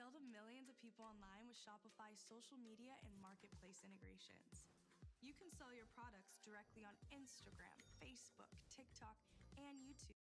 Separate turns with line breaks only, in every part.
Sell to millions of people online with Shopify's social media and marketplace integrations. You can sell your products directly on Instagram, Facebook, TikTok, and YouTube.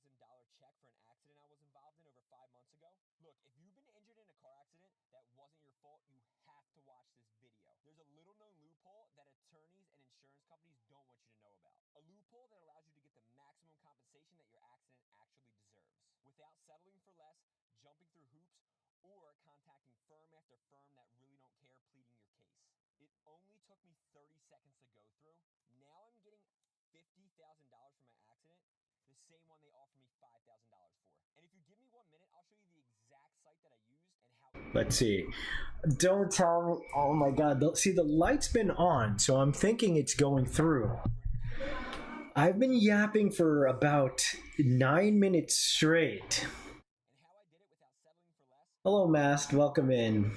check for an accident I was involved in over 5 months ago? Look, if you've been injured in a car accident that wasn't your fault, you have to watch this video. There's a little known loophole that attorneys and insurance companies don't want you to know about. A loophole that allows you to get the maximum compensation that your accident actually deserves, without settling for less, jumping through hoops, or contacting firm after firm that really don't care pleading your case. It only took me 30 seconds to go through. Now I'm getting $50,000 for my accident, the same one they offer me $5,000 for. And if you give me 1 minute, I'll show you the exact site that I used and how.
Let's see. Don't tell me. Oh my God. See, the light's been on, so I'm thinking it's going through. I've been yapping for about 9 minutes straight. Hello, Mast. Welcome in.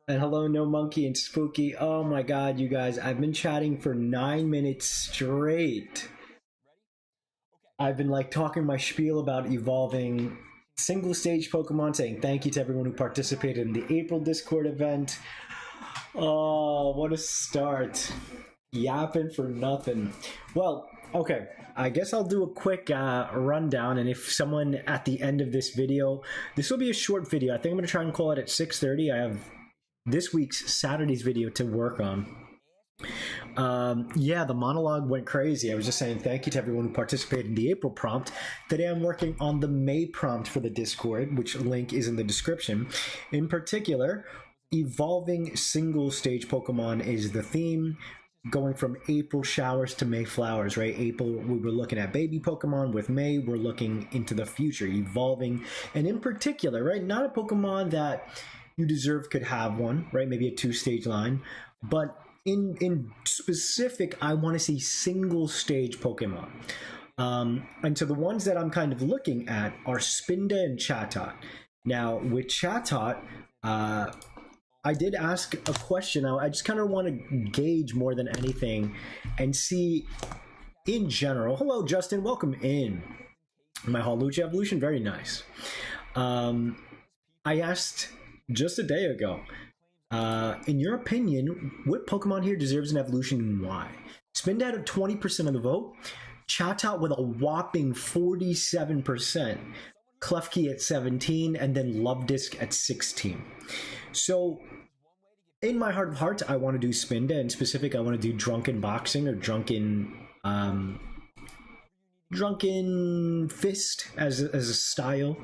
And hello, No Monkey and Spooky. Oh my God, you guys. I've been chatting for 9 minutes straight. I've been like talking my spiel about evolving single stage Pokemon, saying thank you to everyone who participated in the April Discord event. Oh, what a start. Yapping for nothing. Well, okay, I guess I'll do a quick rundown, and if someone at the end of this video, this will be a short video. I think I'm going to try and call it at 6:30. I have this week's Saturday's video to work on. Yeah, the monologue went crazy. I was just saying thank you to everyone who participated in the April prompt. Today I'm working on the May prompt for the Discord, which link is in the description. In particular, evolving single stage Pokemon is the theme, going from April showers to May flowers, right? April, we were looking at baby Pokemon. With May, we're looking into the future, evolving. And in particular, right, not a Pokemon that you deserve could have one, right? Maybe a 2-stage line, but in specific, I want to see single stage Pokemon. And so the ones that I'm kind of looking at are Spinda and Chatot. Now, with Chatot, I did ask a question. I just kind of want to gauge more than anything and see in general. Hello, Justin. Welcome in. My Holucha evolution, very nice. I asked just a day ago, in your opinion, what Pokemon here deserves an evolution and why? Spinda had 20% of the vote, Chatot with a whopping 47%, Klefki at 17%, and then Luvdisc at 16%. So, in my heart of hearts, I want to do Spinda. In specific, I want to do Drunken Boxing or Drunken Fist as a style.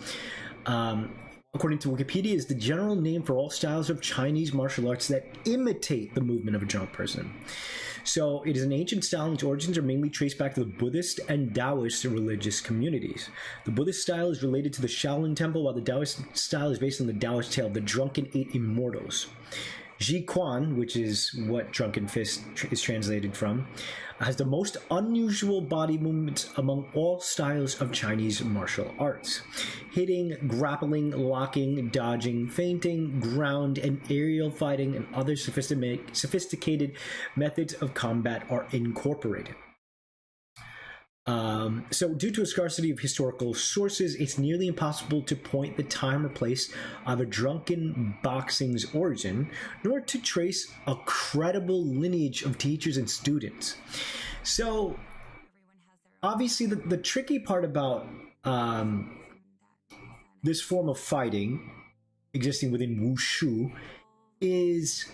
According to Wikipedia, is the general name for all styles of Chinese martial arts that imitate the movement of a drunk person. So it is an ancient style and its origins are mainly traced back to the Buddhist and Taoist religious communities. The Buddhist style is related to the Shaolin Temple, while the Taoist style is based on the Taoist tale, The Drunken Eight Immortals. Ji Quan, which is what Drunken Fist is translated from, has the most unusual body movements among all styles of Chinese martial arts. Hitting, grappling, locking, dodging, feinting, ground, and aerial fighting and other sophisticated methods of combat are incorporated. So due to a scarcity of historical sources, it's nearly impossible to point the time or place of a drunken boxing's origin, nor to trace a credible lineage of teachers and students. So obviously the tricky part about this form of fighting existing within Wushu is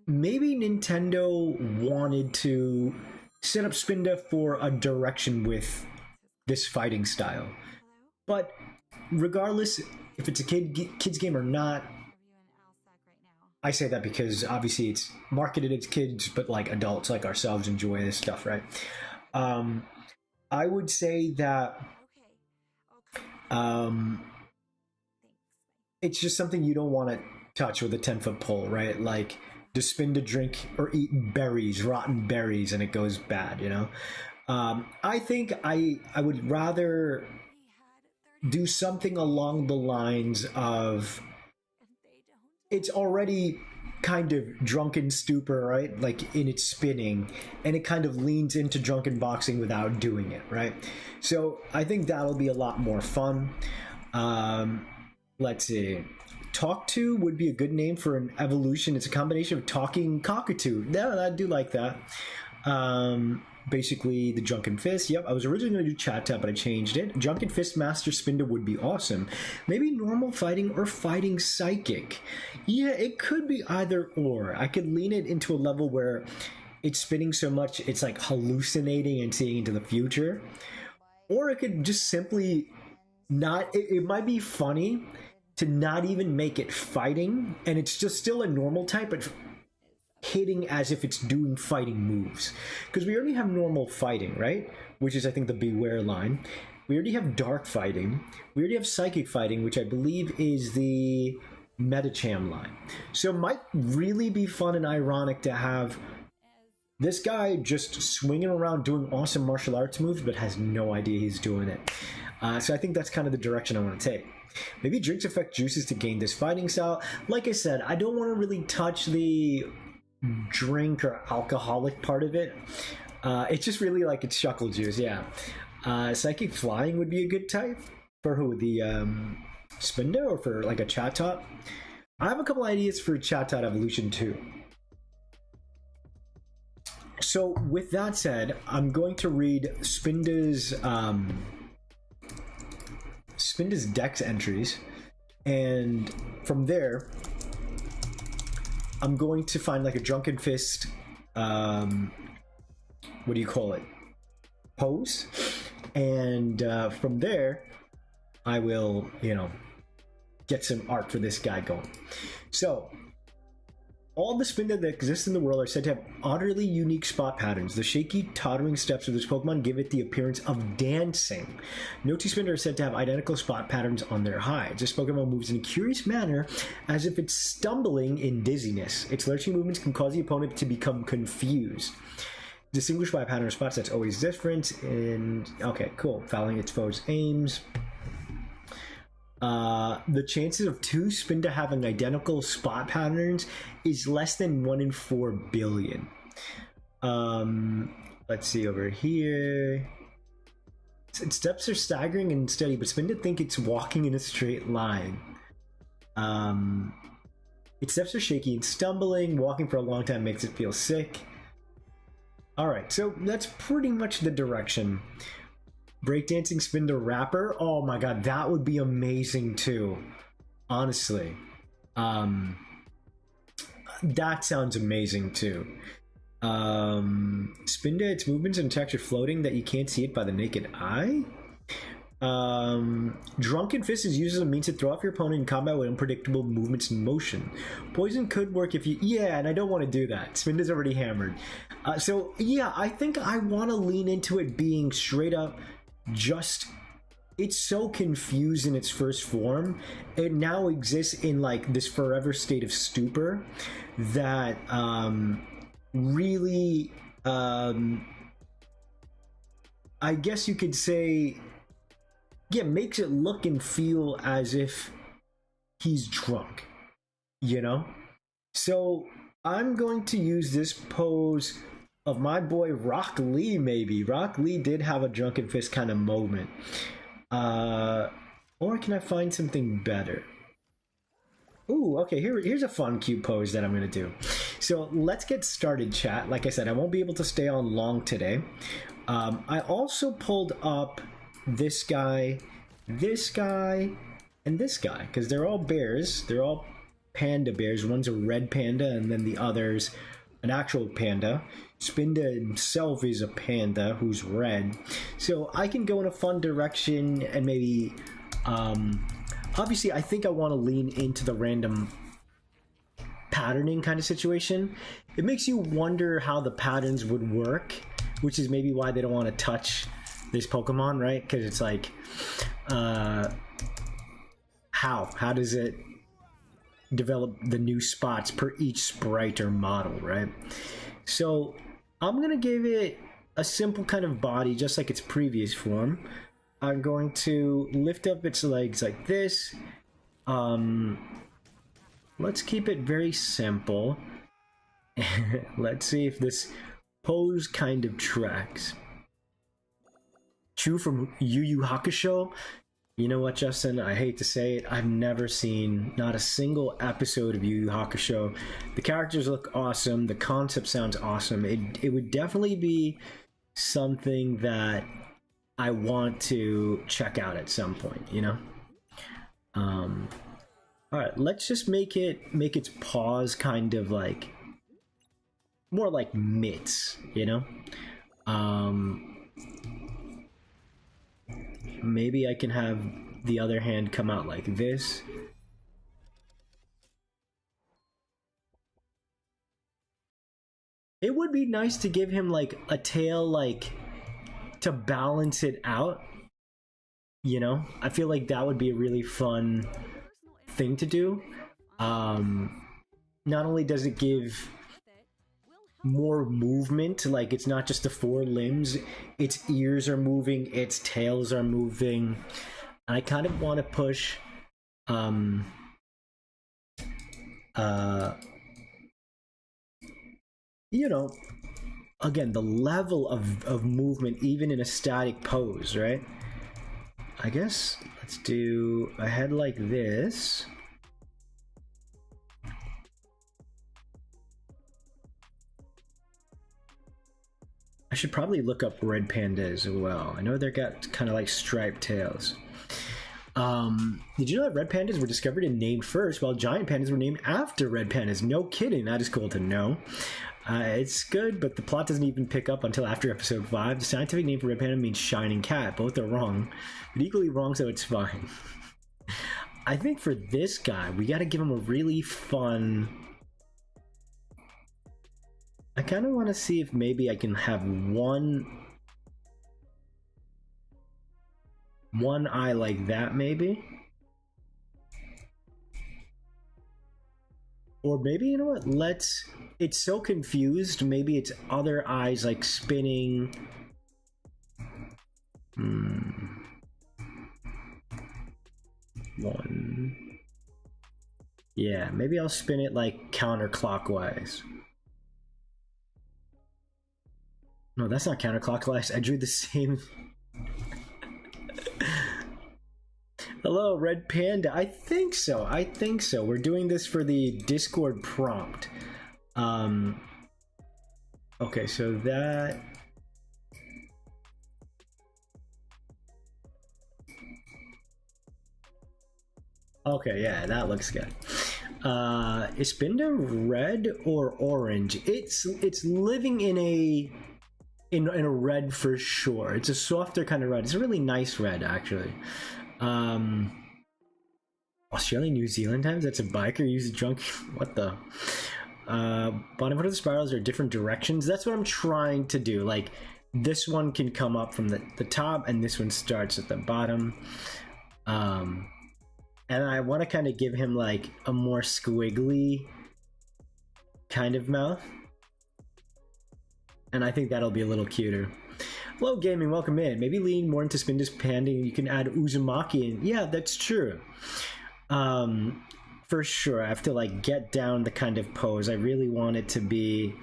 maybe Nintendo wanted to set up Spinda for a direction with this fighting style. But regardless, if it's a kid's game or not, I say that because obviously it's marketed as kids, but like adults like ourselves enjoy this stuff, right? I would say that it's just something you don't want to touch with a 10-foot pole, right? Like, does Spinda drink or eat berries, rotten berries, and it goes bad, you know? I think I would rather do something along the lines of, it's already kind of drunken stupor, right? Like in its spinning, and it kind of leans into drunken boxing without doing it, right? So I think that'll be a lot more fun. Let's see. Talk To would be a good name for an evolution. It's a combination of talking cockatoo. Yeah, I do like that. Basically the Drunken Fist. Yep, I was originally going to do chatot, but I changed it. Drunken Fist Master Spinda would be awesome. Maybe normal fighting or fighting psychic. Yeah, it could be either or. I could lean it into a level where it's spinning so much it's like hallucinating and seeing into the future. Or it could just simply not... It might be funny to not even make it fighting, and it's just still a normal type, but hitting as if it's doing fighting moves. Because we already have normal fighting, right? Which is, I think, the Beware line. We already have dark fighting. We already have psychic fighting, which I believe is the Metacham line. So it might really be fun and ironic to have this guy just swinging around doing awesome martial arts moves, but has no idea he's doing it. So I think that's kind of the direction I want to take. Maybe drinks affect juices to gain this fighting style. Like I said, I don't want to really touch the drink or alcoholic part of it. It's just really like it's shuckle juice. Yeah. Psychic flying would be a good type for who? The spinda, or for like a chatot? I have a couple ideas for chatot evolution too. So with that said, I'm going to read Spinda's Dex entries, and from there I'm going to find like a Drunken Fist, what do you call it, pose, and from there I will, get some art for this guy going. So all the Spinda that exist in the world are said to have utterly unique spot patterns. The shaky, tottering steps of this Pokemon give it the appearance of dancing. No two Spinda are said to have identical spot patterns on their hides. This Pokemon moves in a curious manner, as if it's stumbling in dizziness. Its lurching movements can cause the opponent to become confused. Distinguished by a pattern of spots that's always different. And okay, cool. Fouling its foe's aims. The chances of two Spinda having identical spot patterns is less than 1 in 4 billion. Let's see over here. Its steps are staggering and steady, but Spinda think it's walking in a straight line. Its steps are shaky and stumbling. Walking for a long time makes it feel sick. Alright, so that's pretty much the direction. Breakdancing Spinda rapper, oh my god, that would be amazing too, honestly. That sounds amazing too. Spinda, its movements and attacks are floating that you can't see it by the naked eye. Drunken Fist is used as a means to throw off your opponent in combat with unpredictable movements and motion. Poison could work if you... Yeah, and I don't want to do that. Spinda's already hammered. So, yeah, I think I want to lean into it being straight up just... It's so confused in its first form. It now exists in, like, this forever state of stupor that, really, I guess you could say... Yeah, makes it look and feel as if he's drunk, So I'm going to use this pose of my boy Rock Lee, maybe. Rock Lee did have a Drunken Fist kind of moment. Or can I find something better? Ooh, okay, here's a fun, cute pose that I'm going to do. So let's get started, chat. Like I said, I won't be able to stay on long today. I also pulled up this guy, and this guy, because they're all bears. They're all panda bears. One's a red panda, and then the other's an actual panda. Spinda himself is a panda who's red. So I can go in a fun direction and maybe... obviously, I think I want to lean into the random patterning kind of situation. It makes you wonder how the patterns would work, which is maybe why they don't want to touch this Pokemon, right? Because it's like, how does it develop the new spots per each sprite or model, right? So I'm gonna give it a simple kind of body, just like its previous form. I'm going to lift up its legs like this. Let's keep it very simple. Let's see if this pose kind of tracks. Chu from Yu Yu Hakusho. You know what, Justin? I hate to say it, I've never seen not a single episode of Yu Yu Hakusho. The characters look awesome. The concept sounds awesome. It would definitely be something that I want to check out at some point, you know? All right, let's just make its paws kind of like more like mitts, you know? Maybe I can have the other hand come out like this. It would be nice to give him like a tail, like to balance it out, you know? I feel like that would be a really fun thing to do. Not only does it give more movement, like it's not just the four limbs, its ears are moving, its tails are moving. I kind of want to push you know, again, the level of movement even in a static pose, right? I guess let's do a head like this. I should probably look up red pandas as well. I know they've got kind of like striped tails. Did you know that red pandas were discovered and named first, while giant pandas were named after red pandas? No kidding, that is cool to know. It's good, but the plot doesn't even pick up until after episode 5. The scientific name for red panda means shining cat. Both are wrong, but equally wrong, so it's fine. I think for this guy, we gotta give him a really fun... I kind of want to see if maybe I can have one eye like that, maybe. Or maybe, you know what, it's so confused, maybe its other eyes like spinning. One. Yeah, maybe I'll spin it like counterclockwise. No, that's not counterclockwise. I drew the same. Hello, Red Panda. I think so. We're doing this for the Discord prompt. Okay, so that... Okay, yeah, that looks good. Is spinda red or orange? It's living in a red for sure. It's a softer kind of red. It's a really nice red, actually. Australia, New Zealand times? That's a biker use a drunk. What the? Bottom part of the spirals are different directions. That's what I'm trying to do. Like, this one can come up from the top, and this one starts at the bottom. And I want to kind of give him like a more squiggly kind of mouth. And I think that'll be a little cuter. Hello, gaming, welcome in. Maybe lean more into Spinda's panding. You can add Uzumaki in. Yeah, that's true. For sure. I have to like get down the kind of pose. I really want it to be,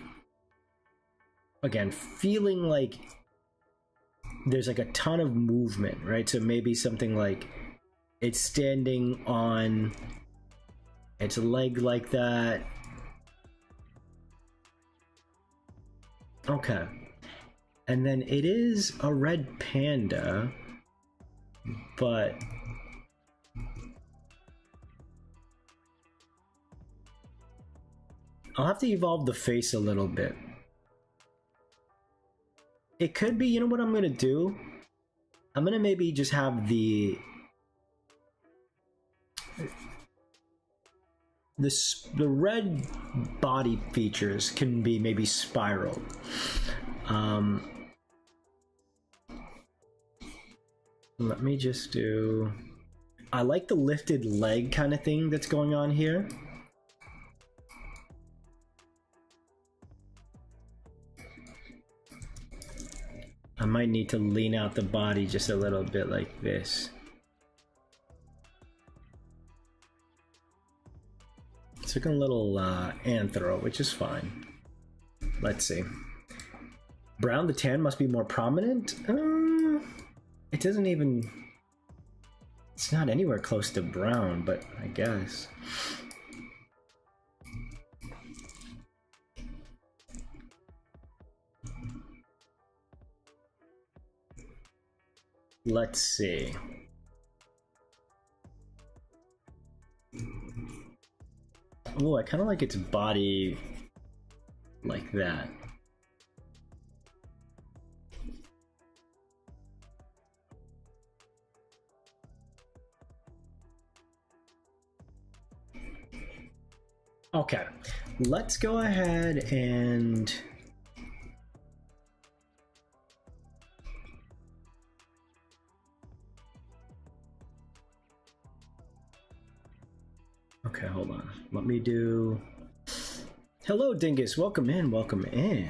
again, feeling like there's like a ton of movement, right? So maybe something like it's standing on its leg like that. Okay. And then it is a red panda, but I'll have to evolve the face a little bit. It could be, you know what I'm gonna do? I'm gonna maybe just have the red body features can be maybe spiral. Let me just do... I like the lifted leg kind of thing that's going on here. I might need to lean out the body just a little bit like this. It's looking a little anthro, which is fine. Let's see. Brown the tan must be more prominent? It doesn't even... It's not anywhere close to brown, but I guess. Let's see. Oh, I kind of like its body like that. Okay, let's go ahead and okay, hold on. Let me do. Hello, Dingus. Welcome in. Welcome in.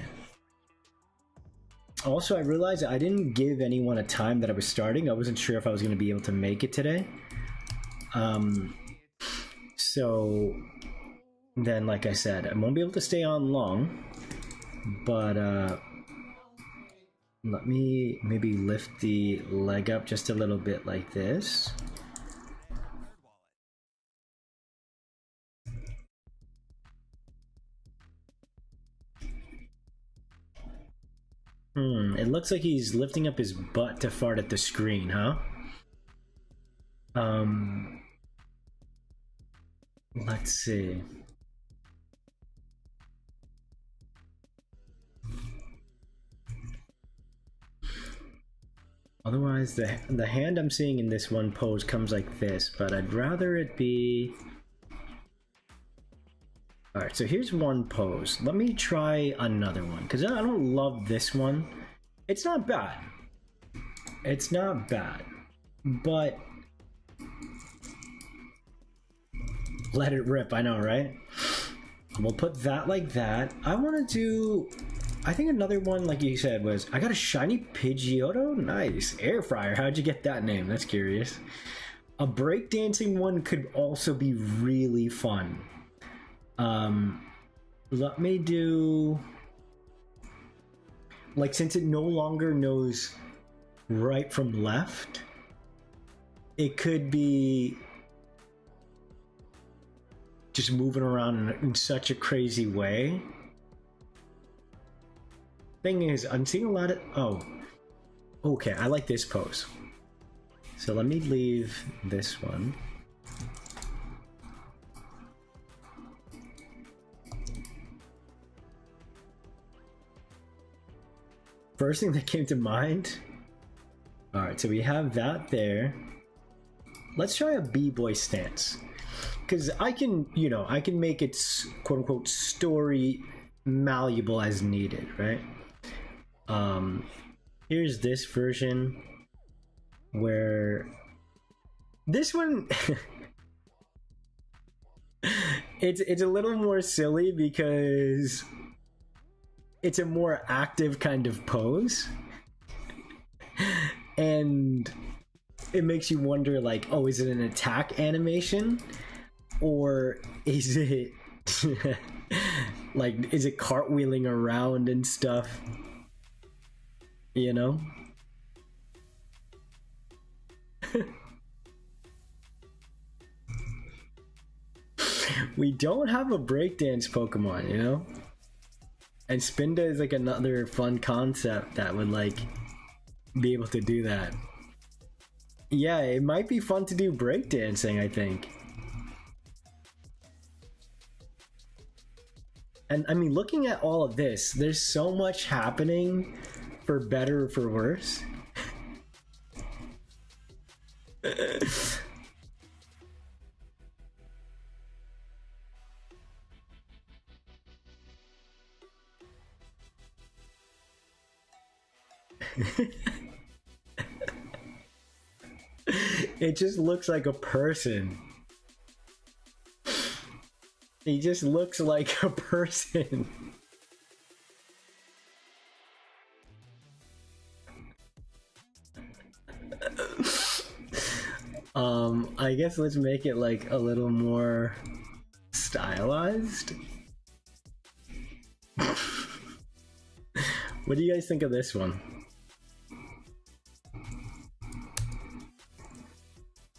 Also, I realized I didn't give anyone a time that I was starting. I wasn't sure if I was going to be able to make it today. So then, like I said, I won't be able to stay on long. But let me maybe lift the leg up just a little bit like this. It looks like he's lifting up his butt to fart at the screen, huh? Let's see. Otherwise, the hand I'm seeing in this one pose comes like this, but I'd rather it be... Alright, so here's one pose. Let me try another one, because I don't love this one. It's not bad. It's not bad. But... let it rip, I know, right? We'll put that like that. I want to do... I think another one, like you said, was... I got a shiny Pidgeotto? Nice. Air fryer, how'd you get that name? That's curious. A breakdancing one could also be really fun. Let me do... like, since it no longer knows right from left, it could be just moving around in such a crazy way. Thing is, I'm seeing a lot of... oh, okay, I like this pose. So let me leave this one. First thing that came to mind. Alright, so we have that there. Let's try a b-boy stance. Because I can, you know, I can make it quote-unquote story malleable as needed, right? Here's this version where this one it's a little more silly because it's a more active kind of pose, and it makes you wonder, like, oh, is it an attack animation, or is it like, is it cartwheeling around and stuff, you know? We don't have a breakdance Pokemon, you know? And Spinda is like another fun concept that would like be able to do that. Yeah, it might be fun to do breakdancing, I think. And I mean, looking at all of this, there's so much happening, for better or for worse. It just looks like a person. He just looks like a person. I guess let's make it like a little more stylized. What do you guys think of this one?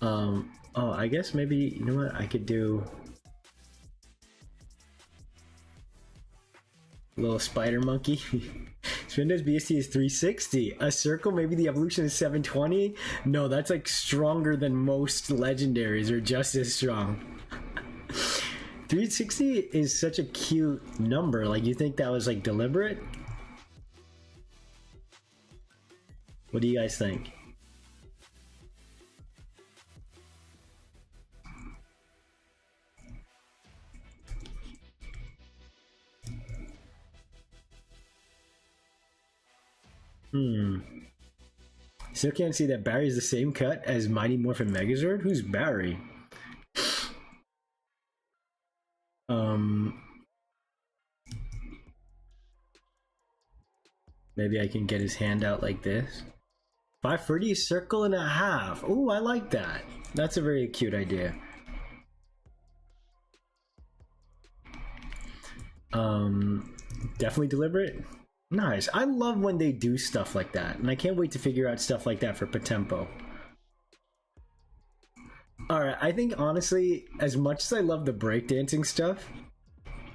Oh, I guess maybe, you know what, I could do a little spider monkey. Spinda's BST is 360. A circle, maybe the evolution is 720. No, that's like stronger than most legendaries, or just as strong. 360 is such a cute number. Like, you think that was like deliberate? What do you guys think? Still can't see that Barry is the same cut as Mighty Morphin Megazord? Who's Barry? Maybe I can get his hand out like this. 530 circle and a half. Ooh, I like that. That's a very cute idea. Definitely deliberate. Nice. I love when they do stuff like that, and I can't wait to figure out stuff like that for Potempo. Alright, I think honestly, as much as I love the breakdancing stuff,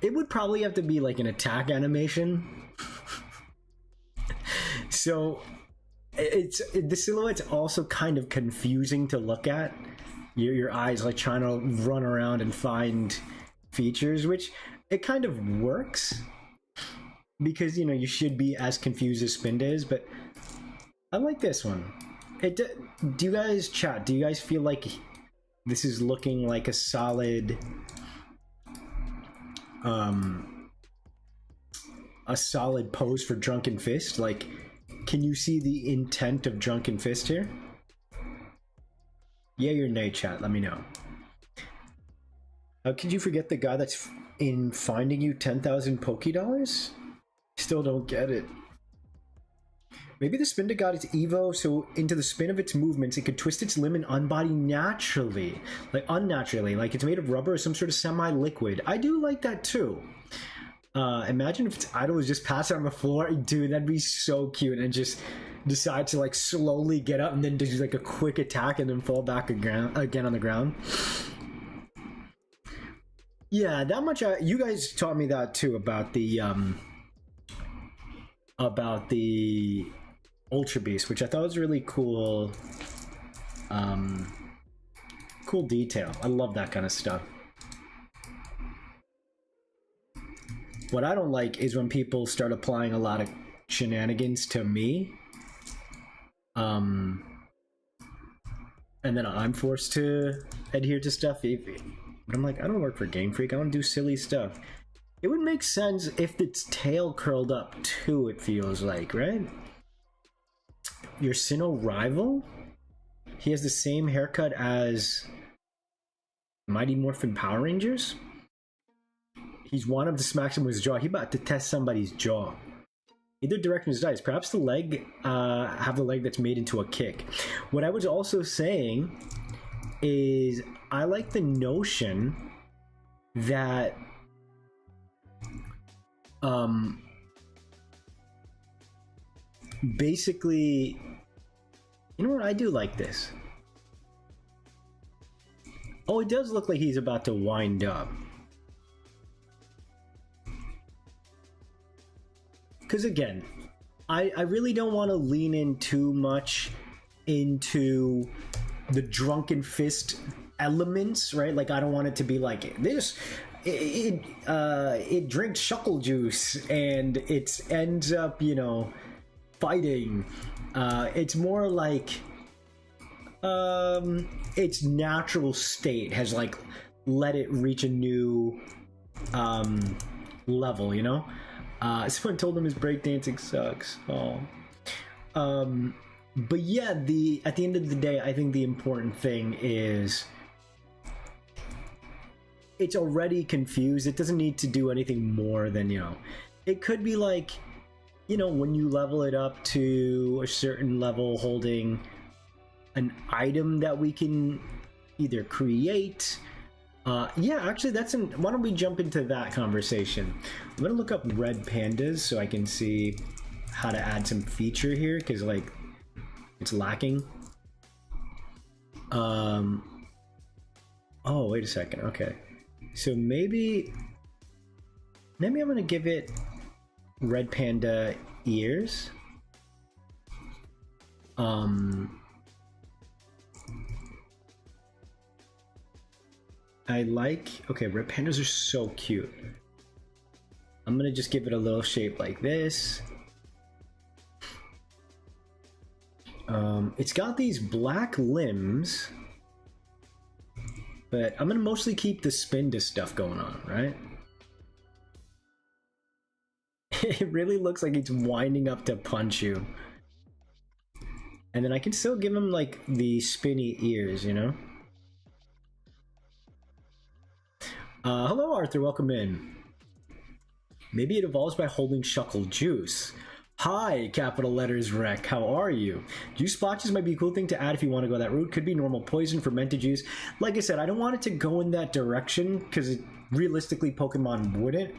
it would probably have to be like an attack animation. So the silhouette's also kind of confusing to look at. Your eyes like trying to run around and find features, which it kind of works because, you know, you should be as confused as Spinda is, but I like this one. Do you guys chat? Do you guys feel like this is looking like a solid pose for Drunken Fist? Like, can you see the intent of Drunken Fist here? Yeah, your nay, chat. Let me know. How could you forget the guy that's in Finding You 10,000 Poké-Dollars? Still don't get it. Maybe the Spinda got its Evo, so into the spin of its movements, it could twist its limb and unbody naturally. Like, unnaturally. Like it's made of rubber or some sort of semi-liquid. I do like that too. Imagine if its idol was just passing on the floor. Dude, that'd be so cute. And just decide to like slowly get up and then do like a quick attack and then fall back again on the ground. Yeah, that much. You guys taught me that too about the Ultra Beast, which I thought was really cool. Cool detail. I love that kind of stuff. What I don't like is when people start applying a lot of shenanigans to me. And then I'm forced to adhere to stuff. But I'm like, I don't work for Game Freak. I want to do silly stuff. It would make sense if its tail curled up too, it feels like, right? Your Sinnoh rival? He has the same haircut as Mighty Morphin Power Rangers? He's one of the smacks him with his jaw. He about to test somebody's jaw. Either direction is dice. Perhaps the leg, have the leg that's made into a kick. What I was also saying is I like the notion that basically, you know what, I do like this. Oh, it does look like he's about to wind up. Because again, I really don't want to lean in too much into the Drunken Fist elements, right? Like, I don't want it to be like this. It drinks shuckle juice and it ends up, you know, fighting. It's more like its natural state has like let it reach a new level, you know. Someone told him his breakdancing sucks. Oh. But yeah, at the end of the day, I think the important thing is it's already confused. It doesn't need to do anything more than, you know, it could be like, you know, when you level it up to a certain level holding an item that we can either create. Yeah, actually, why don't we jump into that conversation? I'm gonna look up red pandas so I can see how to add some feature here, because like it's lacking. Oh, wait a second. Okay. So maybe I'm gonna give it red panda ears. I like... Okay, red pandas are so cute. I'm gonna just give it a little shape like this. It's got these black limbs, but I'm gonna mostly keep the spinda stuff going on, right? It really looks like it's winding up to punch you. And then I can still give him like the spinny ears, you know? Hello Arthur, welcome in. Maybe it evolves by holding shuckle juice. Hi, capital letters Rec, how are you? Juice splotches might be a cool thing to add if you want to go that route. Could be normal poison, fermented juice. Like I said, I don't want it to go in that direction because realistically Pokemon wouldn't.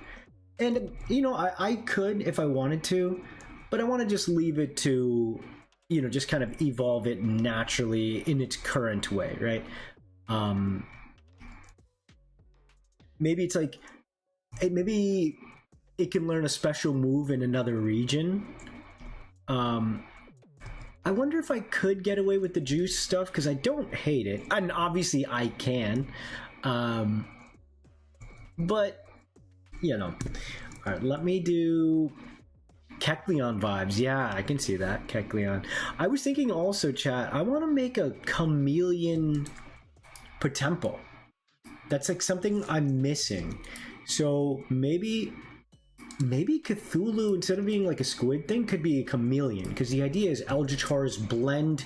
And, you know, I could if I wanted to, but I want to just leave it to, you know, just kind of evolve it naturally in its current way, right? Maybe it's like, maybe it can learn a special move in another region. I wonder if I could get away with the juice stuff, because I don't hate it. And obviously I can. But, you know. Alright, let me do Kecleon vibes. Yeah, I can see that. Kecleon. I was thinking also, chat, I want to make a chameleon Potempo. That's like something I'm missing. So maybe Cthulhu, instead of being like a squid thing, could be a chameleon, because the idea is Eldritchars blend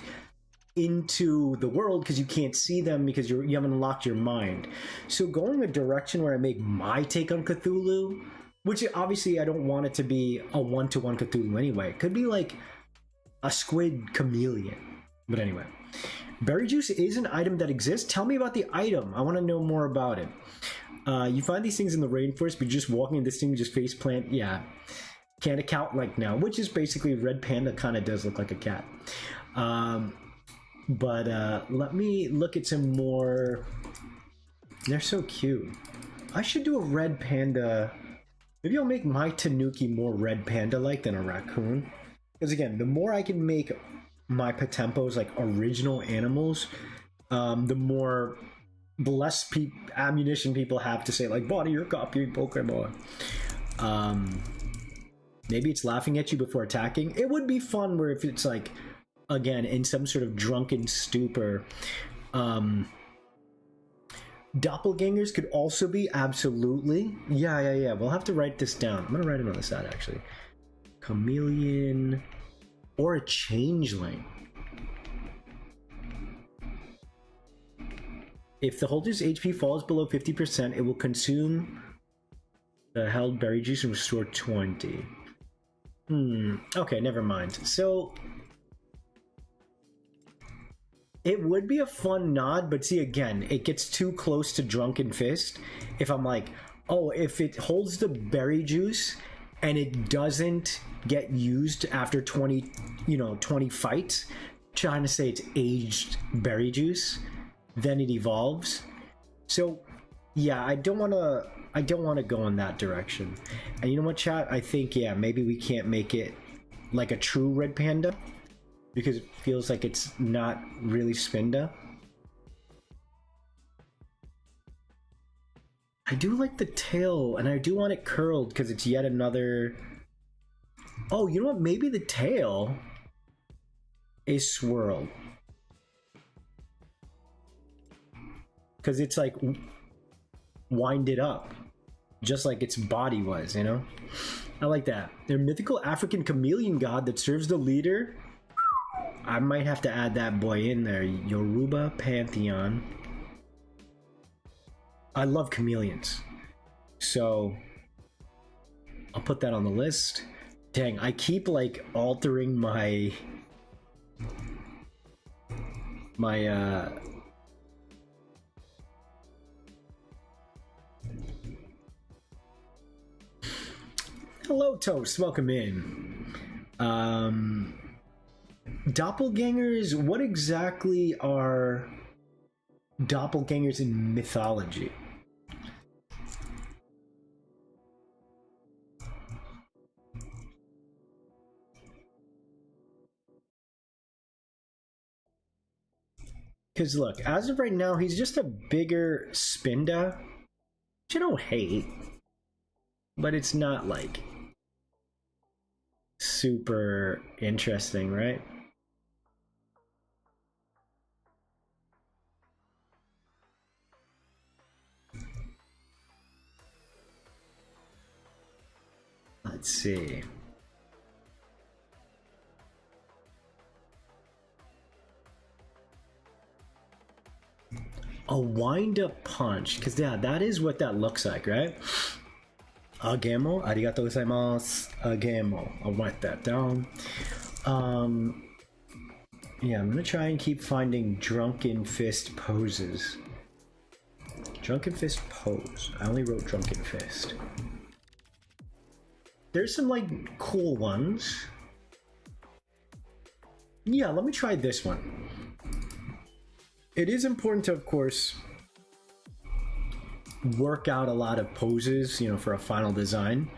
into the world because you can't see them because you haven't unlocked your mind. So going a direction where I make my take on Cthulhu, which obviously I don't want it to be a one-to-one Cthulhu anyway. It could be like a squid chameleon. But anyway, berry juice is an item that exists. Tell me about the item. I want to know more about it. You find these things in the rainforest, but you're just walking in this thing, just face plant. Yeah, can't account like now, which is basically red panda kind of does look like a cat. But let me look at some more. They're so cute. I should do a red panda. Maybe I'll make my Tanuki more red panda-like than a raccoon. Because again, the more I can make my Potempos like original animals, the less ammunition people have to say like, Bonnie, you're copying Pokemon. Maybe it's laughing at you before attacking. It would be fun where if it's like, again, in some sort of drunken stupor. Doppelgangers could also be, absolutely. Yeah. We'll have to write this down. I'm gonna write it on the side, actually. Chameleon or a changeling. If the holder's HP falls below 50%, it will consume the held berry juice and restore 20. Okay, never mind. So it would be a fun nod, but see, again, it gets too close to Drunken Fist. If I'm like, oh, if it holds the berry juice and it doesn't get used after 20 fights, trying to say it's aged berry juice, then it evolves. So yeah, I don't want to go in that direction. And you know what, chat? I think, yeah, maybe we can't make it like a true red panda, because it feels like it's not really spinda. I do like the tail, and I do want it curled because it's yet another... Oh, you know what? Maybe the tail is swirled. Because it's like winded up, just like its body was, you know? I like that. They're mythical African chameleon god that serves the leader. I might have to add that boy in there. Yoruba Pantheon. I love chameleons, so I'll put that on the list. Dang, I keep like altering my Hello Toast, welcome in. Doppelgangers, what exactly are doppelgangers in mythology. Because look, as of right now, he's just a bigger spinda, which I don't hate, but it's not like super interesting, right? Let's see. A wind-up punch, because yeah, that is what that looks like, right? Agamo, arigatou gozaimasu. Agamo. I'll write that down. Yeah, I'm gonna try and keep finding drunken fist poses. Drunken fist pose. I only wrote drunken fist. There's some like cool ones. Yeah, let me try this one. It is important to, of course, work out a lot of poses, you know, for a final design.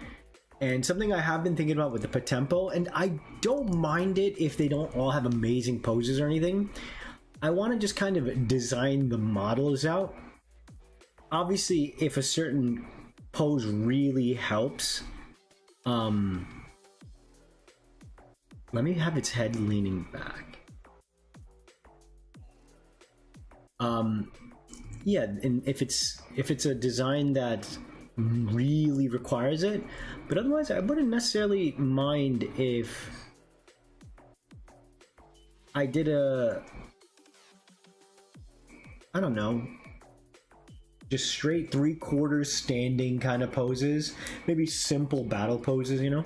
And something I have been thinking about with the Patempo, and I don't mind it if they don't all have amazing poses or anything. I want to just kind of design the models out. Obviously, if a certain pose really helps, let me have its head leaning back. Yeah, and if it's a design that really requires it, but otherwise I wouldn't necessarily mind if I did I don't know, just straight 3/4 standing kind of poses, maybe simple battle poses, you know.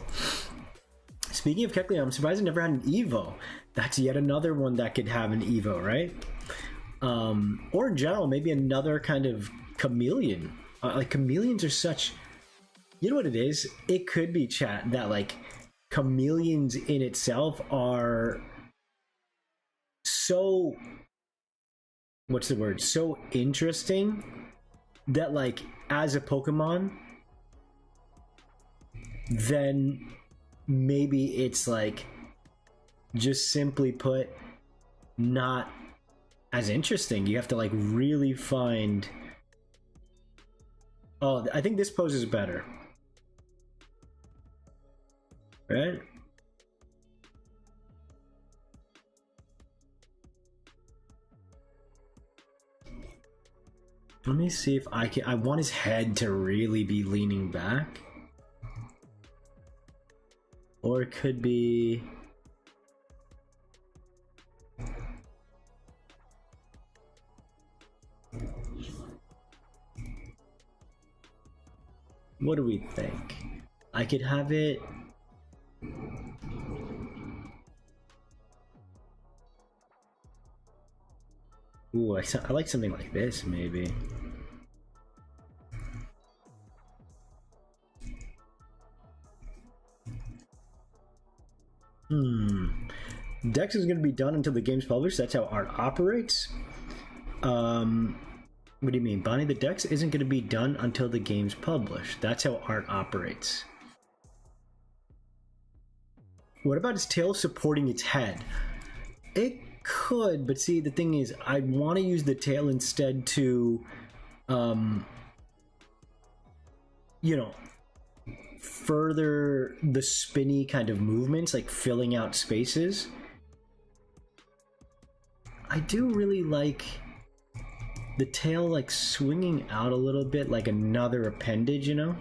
Speaking of Kecleon, I'm surprised I never had an Evo. That's yet another one that could have an Evo, right? Or in general, maybe another kind of chameleon. Like chameleons are such, you know what it is? It could be, chat, that like chameleons in itself are so, what's the word? So interesting that like as a Pokemon, then maybe it's like just simply put not as interesting. You have to like really find. Oh, I think this pose is better, right? Let me see if I can. I want his head to really be leaning back, or it could be. What do we think? I could have it. Ooh, I like something like this, maybe. Dex is going to be done until the game's published. That's how art operates. What do you mean, Bonnie? The Dex isn't going to be done until the game's published. That's how art operates. What about its tail supporting its head? It could, but see, the thing is, I want to use the tail instead to, you know, further the spinny kind of movements, like filling out spaces. I do really like the tail like swinging out a little bit like another appendage, you know?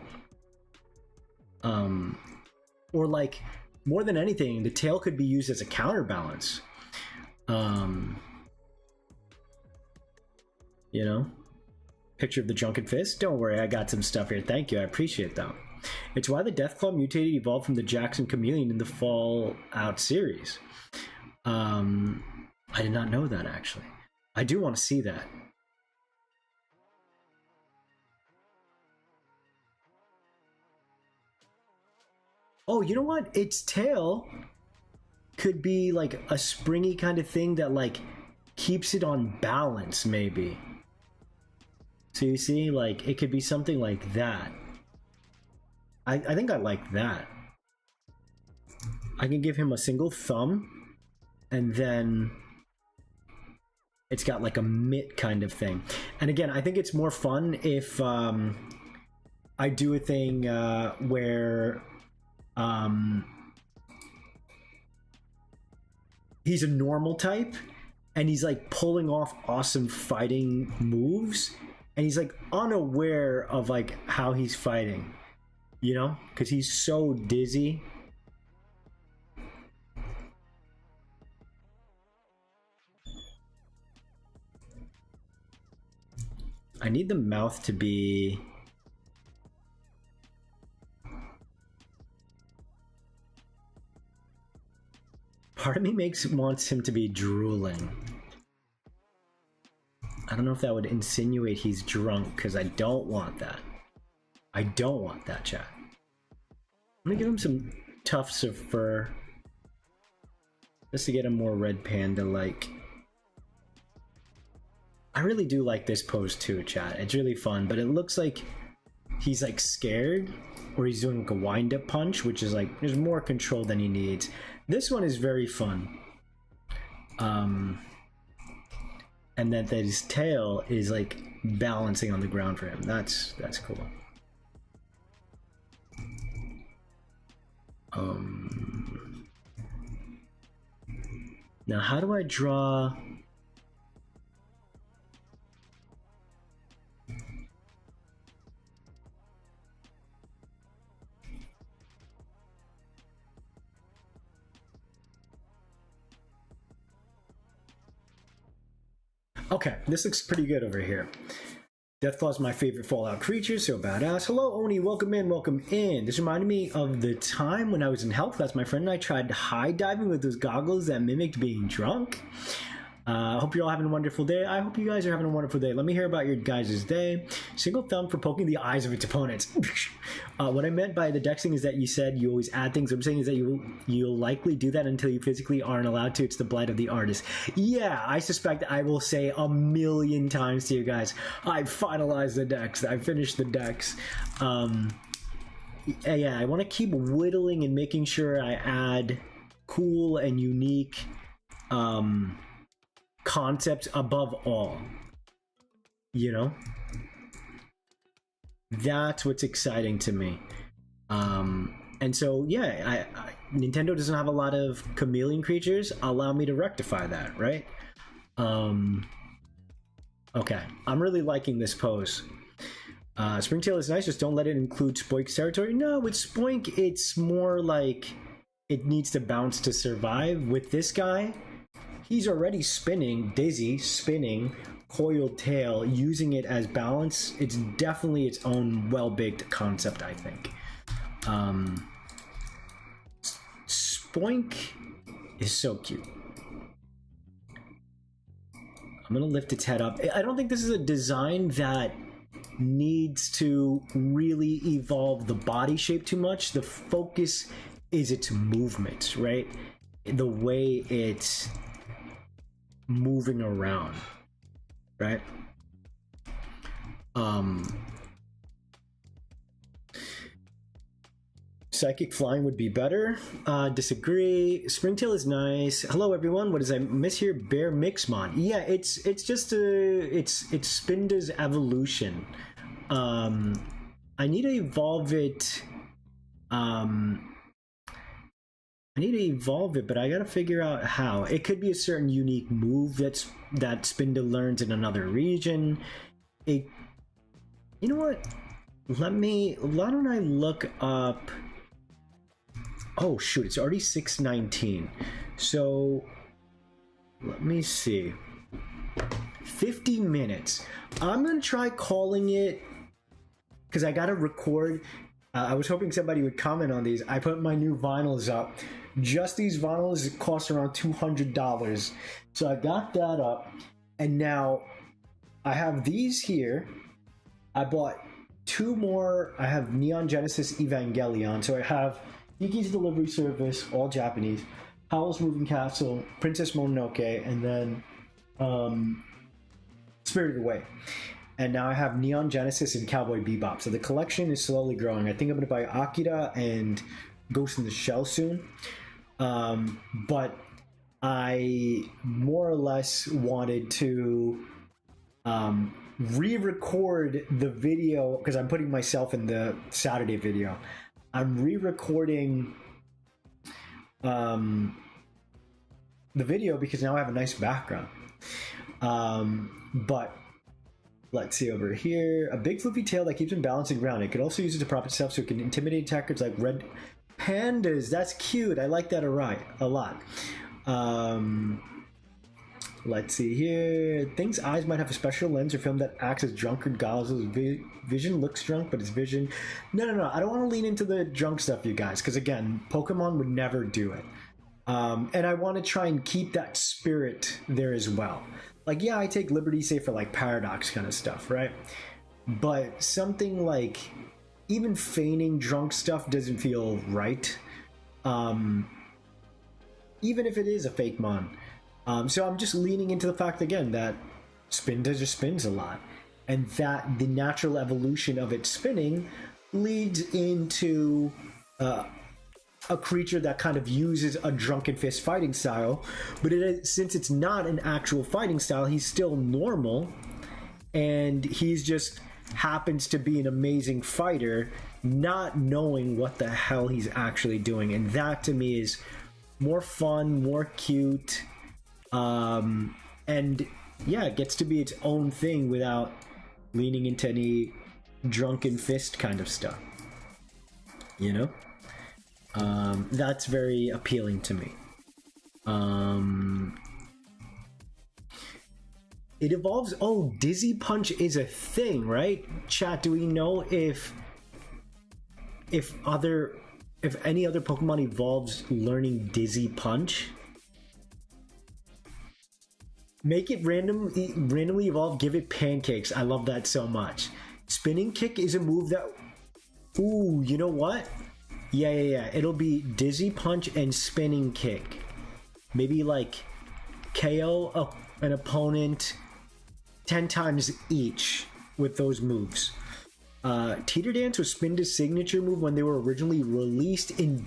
Or like, more than anything, the tail could be used as a counterbalance. You know? Picture of the drunken fist? Don't worry, I got some stuff here. Thank you, I appreciate that. It's why the Deathclaw mutated evolved from the Jackson Chameleon in the Fallout series. I did not know that, actually. I do want to see that. Oh, you know what? Its tail could be like a springy kind of thing that like keeps it on balance, maybe. So you see, like, it could be something like that. I think I like that. I can give him a single thumb, and then it's got like a mitt kind of thing. And again, I think it's more fun if I do a thing where he's a normal type, and he's like pulling off awesome fighting moves, and he's like unaware of like how he's fighting, you know, because he's so dizzy. I need the mouth to be... Part of me wants him to be drooling. I don't know if that would insinuate he's drunk, because I don't want that. I don't want that, chat. I'm gonna give him some tufts of fur, just to get him more red panda-like. I really do like this pose too, chat. It's really fun, but it looks like he's like scared, or he's doing like a wind-up punch, which is like, there's more control than he needs. This one is very fun. And then his tail is like balancing on the ground for him. That's cool. Now how do I draw... Okay, this looks pretty good over here. Deathclaw's my favorite Fallout creature, so badass. Hello, Oni, welcome in, welcome in. This reminded me of the time when I was in health class. My friend and I tried high diving with those goggles that mimicked being drunk. I hope you're all having a wonderful day. I hope you guys are having a wonderful day. Let me hear about your guys' day. Single thumb for poking the eyes of its opponents. What I meant by the dexing is that you said you always add things. What I'm saying is that you'll likely do that until you physically aren't allowed to. It's the blight of the artist. Yeah, I suspect I will say 1,000,000 times to you guys, I finalized the dex. I finished the dex. Yeah, I want to keep whittling and making sure I add cool and unique concepts above all, you know. That's what's exciting to me. And so yeah, Nintendo doesn't have a lot of chameleon creatures. Allow me to rectify that, right? Okay, I'm really liking this pose. Springtail is nice, just don't let it include Spoink's territory. No, with Spoink it's more like it needs to bounce to survive. With this guy, he's already spinning, dizzy, spinning, coiled tail, using it as balance. It's definitely its own well-baked concept, I think. Spoink is so cute. I'm gonna lift its head up. I don't think this is a design that needs to really evolve the body shape too much. The focus is its movements, right? The way it's moving around, right? Psychic flying would be better. Disagree. Springtail is nice. Hello everyone. What does I miss here? Bear Mixmon. Yeah, it's just it's Spinda's evolution. I need to evolve it. But I gotta figure out how. It could be a certain unique move that Spinda learns in another region. You know what? Why don't I look up... Oh shoot, it's already 6:19. So let me see. 50 minutes. I'm gonna try calling it, because I gotta record. I was hoping somebody would comment on these. I put my new vinyls up. Just these vinyls cost around $200. So I got that up. And now I have these here. I bought 2 more. I have Neon Genesis Evangelion. So I have Iki's Delivery Service, all Japanese, Howl's Moving Castle, Princess Mononoke, and then Spirited Away. and now I have Neon Genesis and Cowboy Bebop. So the collection is slowly growing. I think I'm gonna buy Akira and Ghost in the Shell soon. But I more or less wanted to re-record the video because I'm putting myself in the Saturday video. I'm re-recording the video because now I have a nice background. But let's see over here. A big floofy tail that keeps him balanced and grounded. It could also use it to prop itself so it can intimidate attackers like red pandas. That's cute. I like that a lot. Let's see here. Thinks eyes might have a special lens or film that acts as drunkard goggles. Vision looks drunk, but it's vision. No. I don't want to lean into the drunk stuff, you guys, because again, Pokemon would never do it. And I want to try and keep that spirit there as well. Like, yeah, I take liberty, say, for like Paradox kind of stuff, right? But something like even feigning drunk stuff doesn't feel right. Even if it is a fake mon. So I'm just leaning into the fact again that Spinda just spins a lot, and that the natural evolution of it spinning leads into a creature that kind of uses a drunken fist fighting style, but since it's not an actual fighting style, he's still normal, and he's just happens to be an amazing fighter, not knowing what the hell he's actually doing, and that to me is more fun, more cute, and yeah, it gets to be its own thing without leaning into any drunken fist kind of stuff, you know? That's very appealing to me. It evolves. Oh, Dizzy Punch is a thing, right? Chat, do we know if any other Pokemon evolves learning Dizzy Punch? Make it randomly evolve, give it pancakes. I love that so much. Spinning Kick is a move that... Ooh, you know what? Yeah. It'll be Dizzy Punch and Spinning Kick. Maybe like KO an opponent 10 times each with those moves. Teeter Dance was Spinda's signature move when they were originally released in...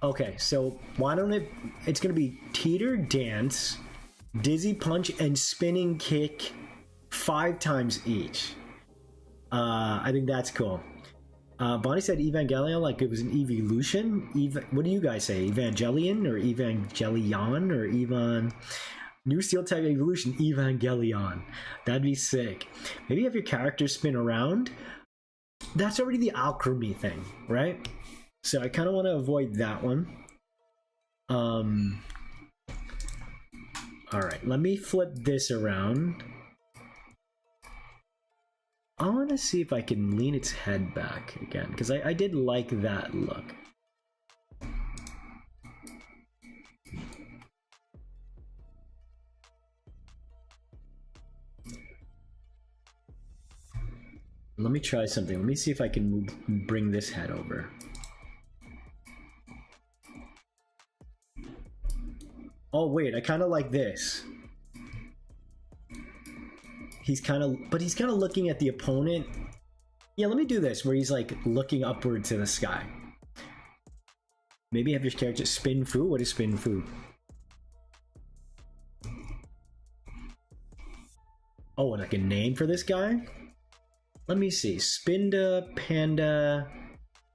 Okay, so why don't it's going to be Teeter Dance, Dizzy Punch, and Spinning Kick 5 times each. I think that's cool. Bonnie said Evangelion like it was an evolution. What do you guys say? Evangelion or Evangelion or Evan? New Steel type evolution, Evangelion. That'd be sick. Maybe have your character spin around. That's already the alchemy thing, right? So I kind of want to avoid that one. All right, let me flip this around. I want to see if I can lean its head back again, because I did like that look. Let me try something. Let me see if I can bring this head over. Oh wait, I kind of like this. He's kind of looking at the opponent. Yeah, let me do this where he's like looking upward to the sky. Maybe have your character spin fu. What is spin fu? Oh, like a name for this guy? Let me see. Spinda, Panda.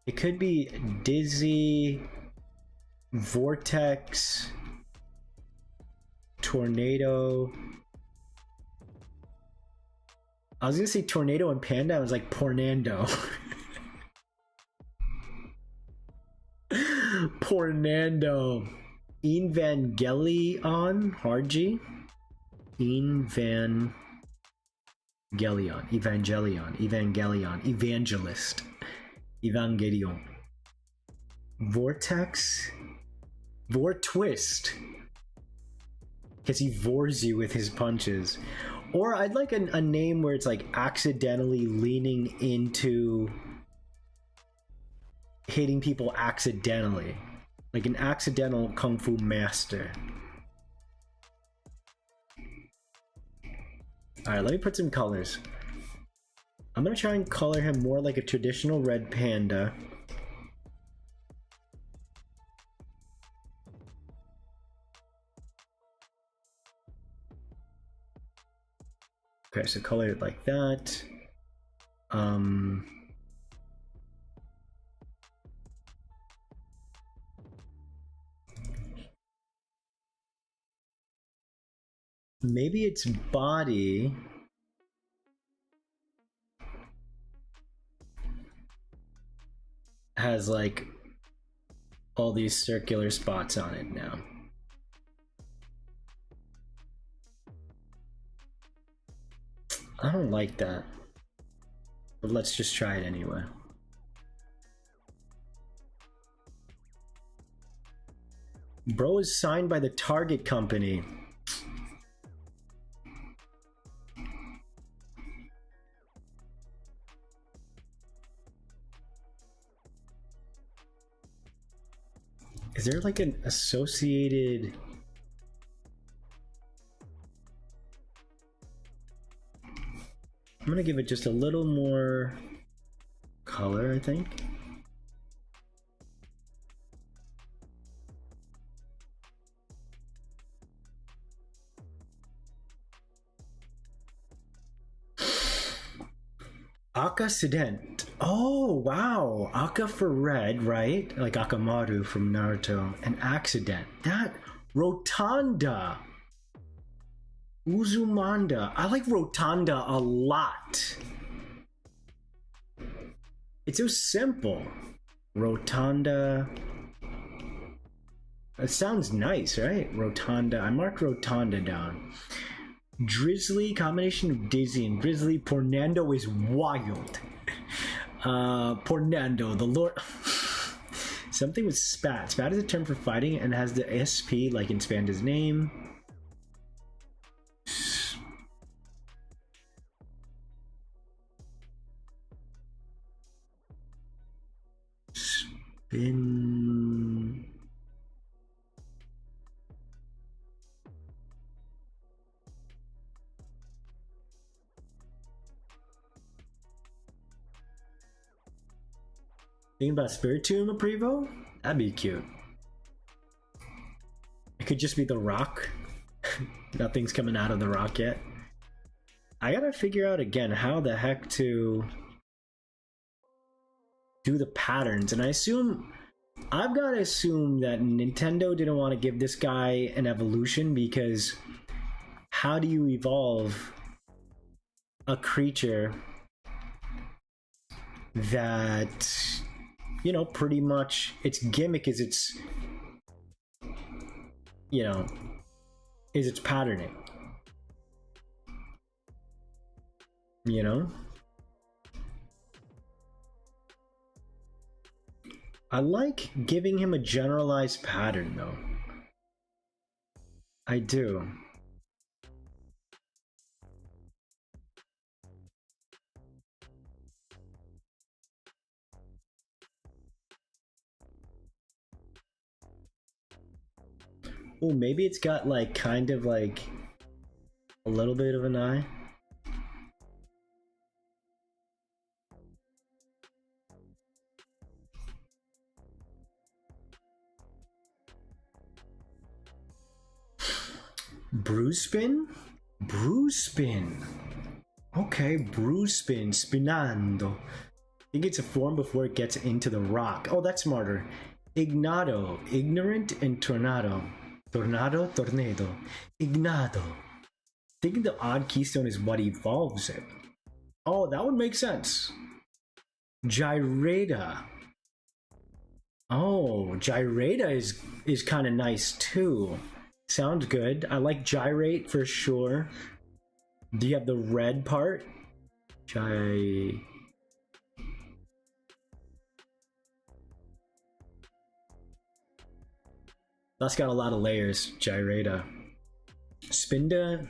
It could be Dizzy, Vortex, Tornado. I was gonna say Tornado and Panda. I was like Pornando. Pornando. Evangelion. Hard-G. Evangelion. Evangelist. Evangelion. Vortex. Vortwist. Because he vores you with his punches. Or I'd like a name where it's like accidentally leaning into hitting people accidentally. Like an accidental kung fu master. Alright, let me put some colors. I'm gonna try and color him more like a traditional red panda. Okay, so color it like that. Maybe its body has like all these circular spots on it now. I don't like that, but let's just try it anyway. Bro is signed by the Target company. Is there like an associated... I'm gonna give it just a little more color, I think. Accident. Oh, wow. Aka for red, right? Like Akamaru from Naruto. An accident. That Rotunda. Uzumanda. I like Rotunda a lot. It's so simple. Rotunda. It sounds nice, right? Rotunda. I marked Rotunda down. Drizzly, combination of Dizzy and Drizzly. Pornando is wild. Pornando, the Lord. Something with Spat. Spat is a term for fighting and has the SP like in Spanda's name. Spin. Thinking about Spiritomb Aprivo? That'd be cute. It could just be the rock. Nothing's coming out of the rock yet. I gotta figure out again how the heck to do the patterns, and I've gotta assume that Nintendo didn't want to give this guy an evolution, because how do you evolve a creature that, you know, pretty much its gimmick is its, you know, is its patterning, you know? I like giving him a generalized pattern though. I do. Oh, maybe it's got like kind of like a little bit of an eye. Bruspin? Bruspin. Okay, Bruspin. Spinando. I think it's a form before it gets into the rock. Oh, that's smarter. Ignato. Ignorant and Tornado. Tornado, Tornado. Ignado. Thinking the odd keystone is what evolves it. Oh, that would make sense. Gyrata. Oh, Gyrata is kind of nice too. Sounds good. I like Gyrate for sure. Do you have the red part? That's got a lot of layers. Gyrata. Spinda.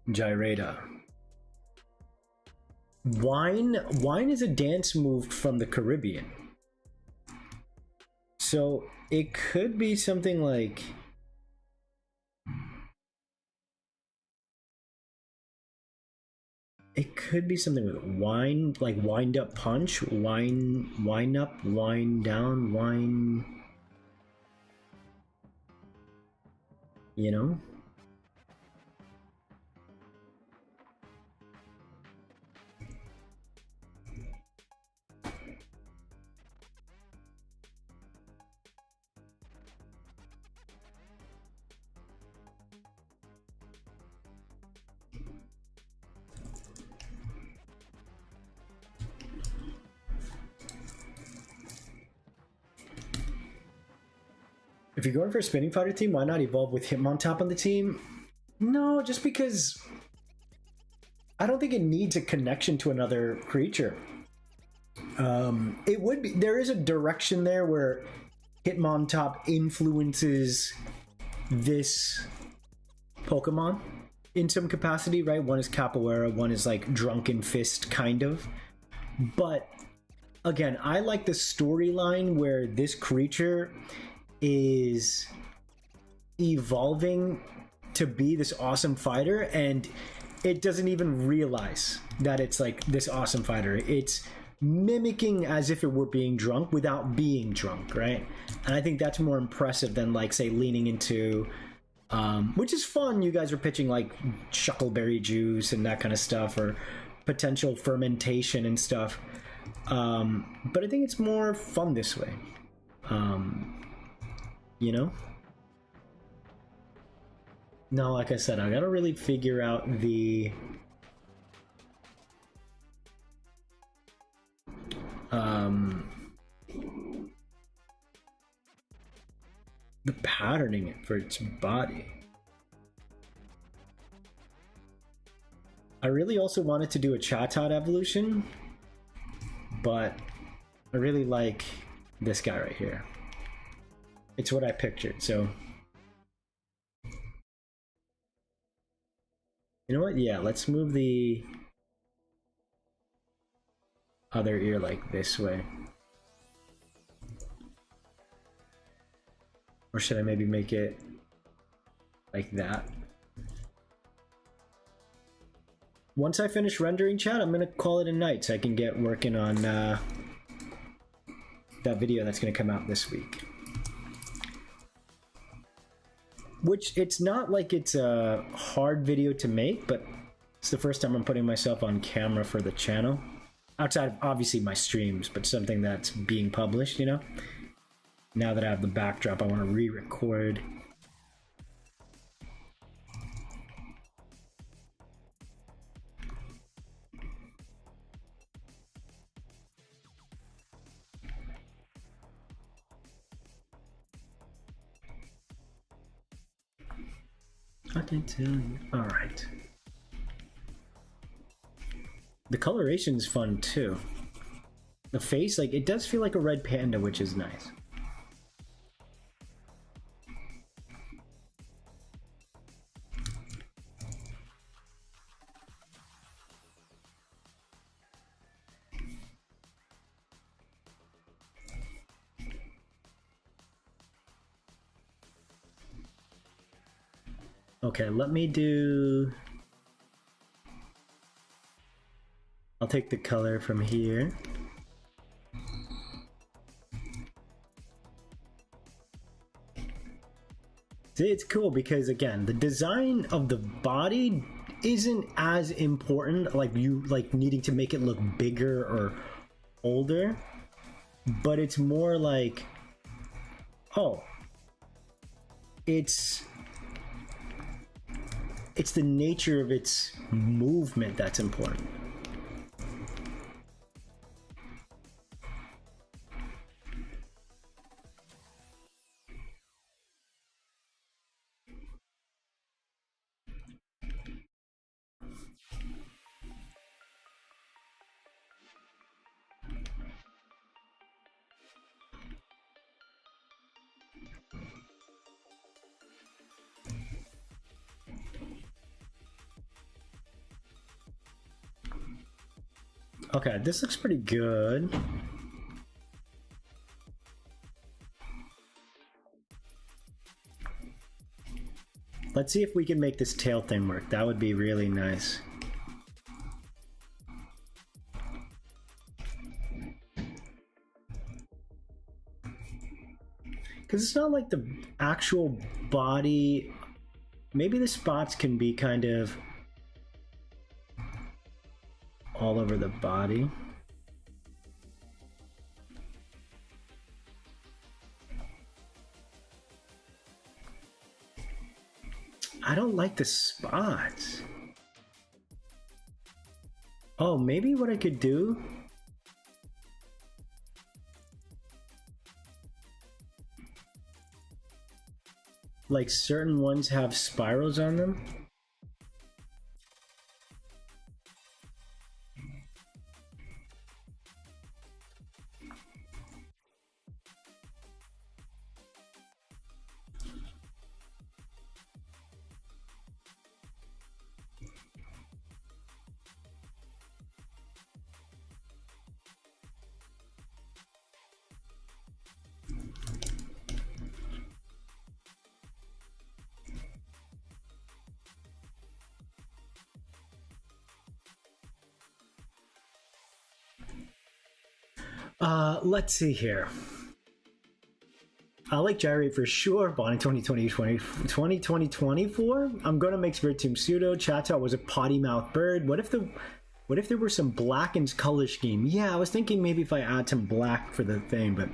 Gyrata. Wine is a dance move from the Caribbean. So it could be something like... It could be something with wind, like wind up punch, wind up, wind down, wind. You know? If you're going for a spinning fighter team, why not evolve with Hitmontop on the team? No, just because I don't think it needs a connection to another creature. It would be, there is a direction there where Hitmontop influences this Pokemon in some capacity, right? One is Capoeira, one is like Drunken Fist, kind of. But again, I like the storyline where this creature is evolving to be this awesome fighter, and it doesn't even realize that it's like this awesome fighter. It's mimicking as if it were being drunk without being drunk, right? And I think that's more impressive than, like, say, leaning into which is fun. You guys are pitching like shuckleberry juice and that kind of stuff, or potential fermentation and stuff, but I think it's more fun this way. You know? No, like I said, I gotta really figure out the patterning it for its body. I really also wanted to do a chatot evolution, but I really like this guy right here. It's what I pictured, so you know what? Yeah, let's move the other ear like this way. Or should I maybe make it like that? Once I finish rendering, chat, I'm gonna call it a night so I can get working on that video that's gonna come out this week. Which, it's not like it's a hard video to make, but it's the first time I'm putting myself on camera for the channel. Outside of, obviously, my streams, but something that's being published, you know? Now that I have the backdrop, I want to re-record. I can tell you. Alright. The coloration is fun too. The face, like, it does feel like a red panda, which is nice. Okay, let me do... I'll take the color from here. See, it's cool because, again, the design of the body isn't as important, like you like needing to make it look bigger or older, but it's more like, oh, it's the nature of its movement that's important. Okay, this looks pretty good. Let's see if we can make this tail thing work. That would be really nice. Because it's not like the actual body. Maybe the spots can be kind of all over the body. I don't like the spots. Oh, maybe what I could do, like certain ones have spirals on them. Let's see here. I like gyrate for sure. Bonnie 2024. I'm gonna make Spiritomb pseudo. Chatot was a potty mouth bird. What if there were some blackened color scheme? Yeah, I was thinking maybe if I add some black for the thing, but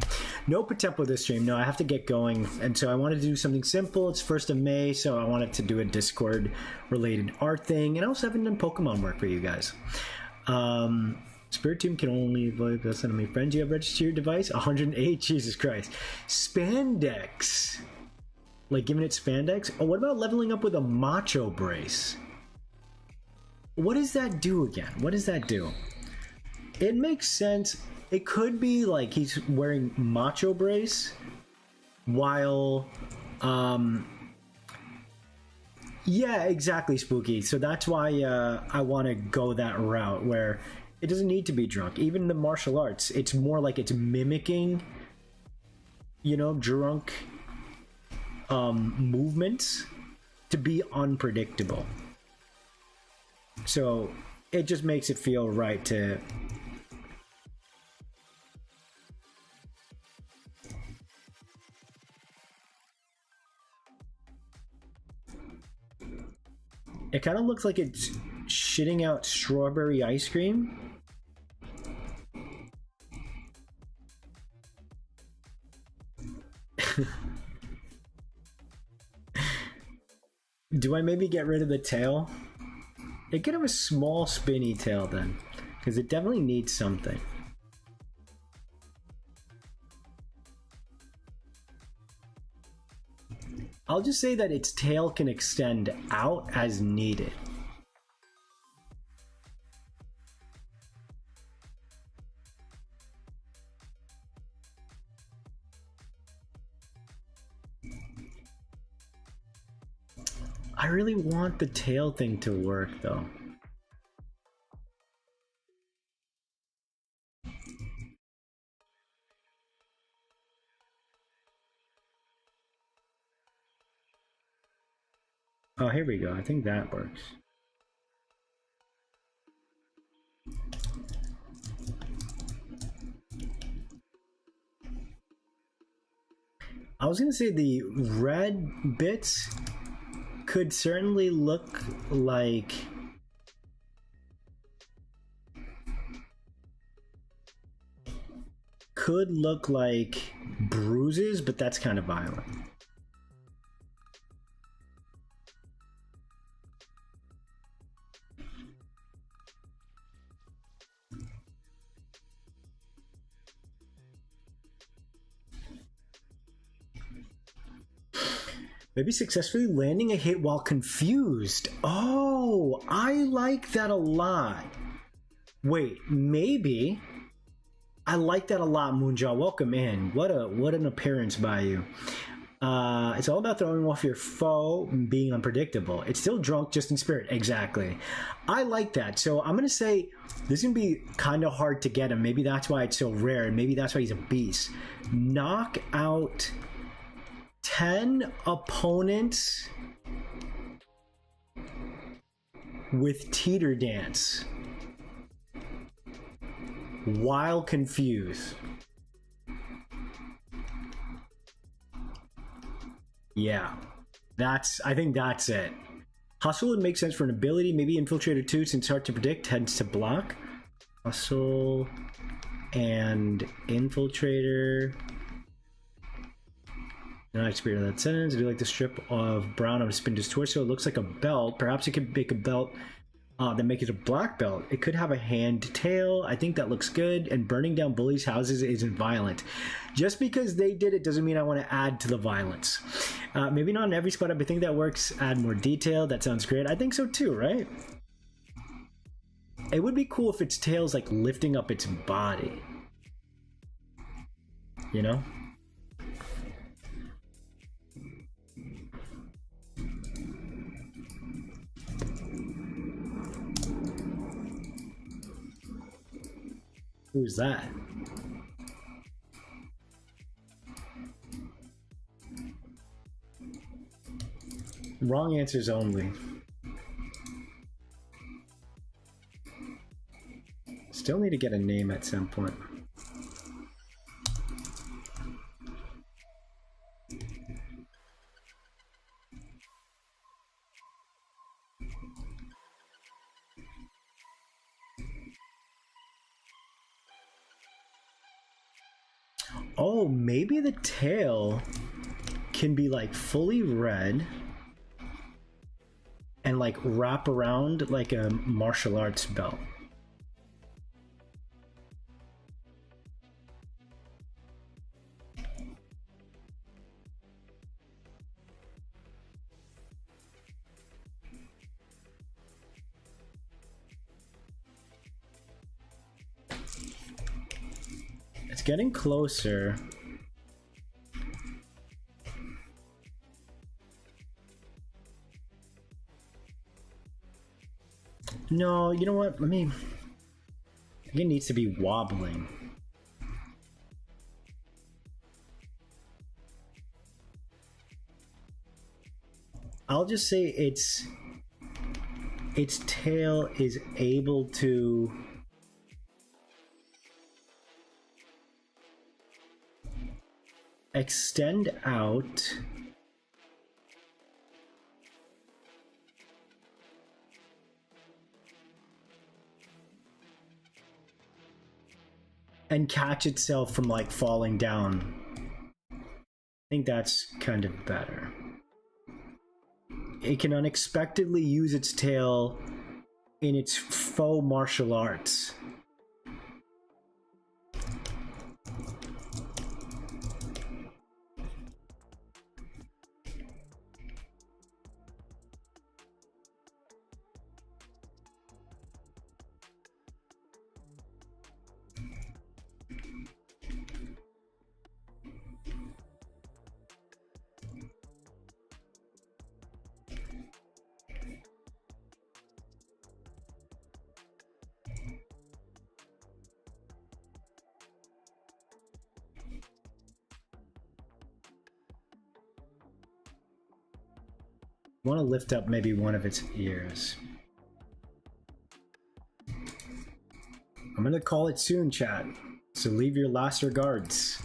no Patempo this stream. No, I have to get going, and so I wanted to do something simple. It's 1st of May, so I wanted to do a Discord related art thing, and I also haven't done Pokemon work for you guys. Spiritomb can only avoid best enemy friends. You have registered your device? 108? Jesus Christ. Spandex. Like giving it spandex? Oh, what about leveling up with a macho brace? What does that do again? What does that do? It makes sense. It could be like he's wearing macho brace while yeah, exactly, Spooky. So that's why I want to go that route where it doesn't need to be drunk. Even the martial arts, it's more like it's mimicking, you know, drunk movements to be unpredictable. So it just makes it feel right to... It kind of looks like it's shitting out strawberry ice cream. Do I maybe get rid of the tail? It could have a small spinny tail then, because it definitely needs something. I'll just say that its tail can extend out as needed. I really want the tail thing to work though. Oh, here we go. I think that works. I was gonna say the red bits could certainly look like bruises, but that's kind of violent. Maybe successfully landing a hit while confused. Oh, I like that a lot. Wait, maybe. I like that a lot, Moonjaw. Welcome in. What an appearance by you. It's all about throwing off your foe and being unpredictable. It's still drunk, just in spirit. Exactly. I like that. So I'm going to say this is going to be kind of hard to get him. Maybe that's why it's so rare, and maybe that's why he's a beast. Knock out 10 opponents with teeter dance while confused. Yeah, I think that's it. Hustle would make sense for an ability, maybe Infiltrator too, since hard to predict, heads to block. Hustle and Infiltrator. Not spirit of that sentence. I do like the strip of brown on Spinda's torso. It looks like a belt. Perhaps it could make a belt that make it a black belt. It could have a hand tail. I think that looks good. And burning down bullies' houses isn't violent. Just because they did it doesn't mean I want to add to the violence. Maybe not in every spot up. I think that works. Add more detail. That sounds great. I think so too, right? It would be cool if its tail's like lifting up its body. You know? Who's that? Wrong answers only. Still need to get a name at some point. Oh, maybe the tail can be like fully red and like wrap around like a martial arts belt. It's getting closer. No, you know what? I think it needs to be wobbling. I'll just say its tail is able to extend out and catch itself from like falling down. I think that's kind of better. It can unexpectedly use its tail in its faux martial arts. I want to lift up maybe one of its ears. I'm gonna call it soon, chat. So leave your last regards.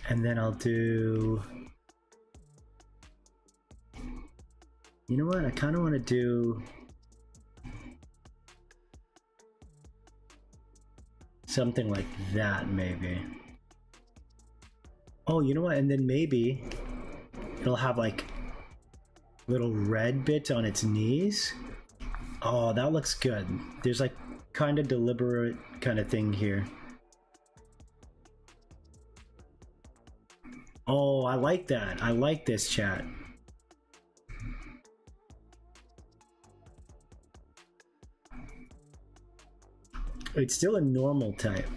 And then I'll do... You know what? I kind of want to do... something like that, maybe. Oh, you know what? And then maybe it'll have like little red bits on its knees. Oh, that looks good. There's like kind of deliberate kind of thing here. Oh, I like that. I like this, chat. It's still a normal type.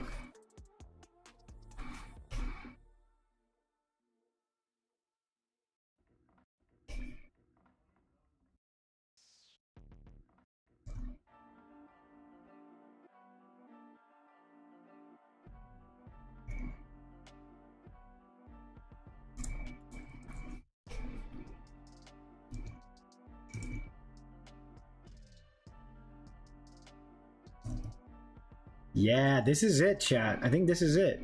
Yeah, this is it, chat. I think this is it.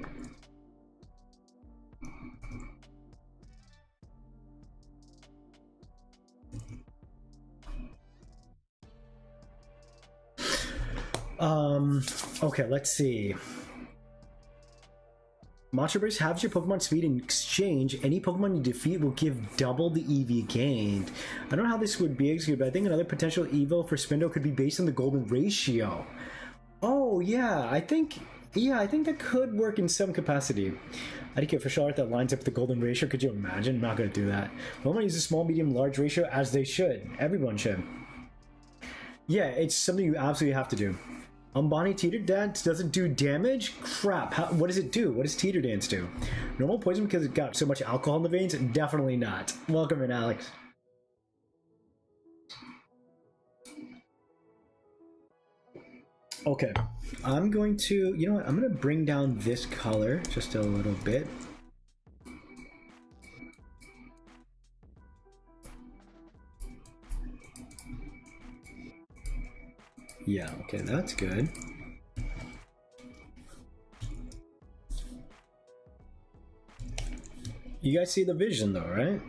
Okay, let's see. Monster Burst halves your Pokemon speed in exchange. Any Pokemon you defeat will give double the EV gained. I don't know how this would be executed, but I think another potential Evo for Spindo could be based on the golden ratio. Oh, yeah, I think that could work in some capacity. I think official art that lines up the golden ratio. Could you imagine? I'm not going to do that. Pokemon use a small, medium, large ratio as they should. Everyone should. Yeah, it's something you absolutely have to do. Bonny Teeter Dance doesn't do damage? Crap. What does it do? What does Teeter Dance do? Normal poison because it got so much alcohol in the veins? Definitely not. Welcome in, Alex. Okay. I'm going to... You know what? I'm going to bring down this color just a little bit. Yeah, okay, that's good. You guys see the vision though, right?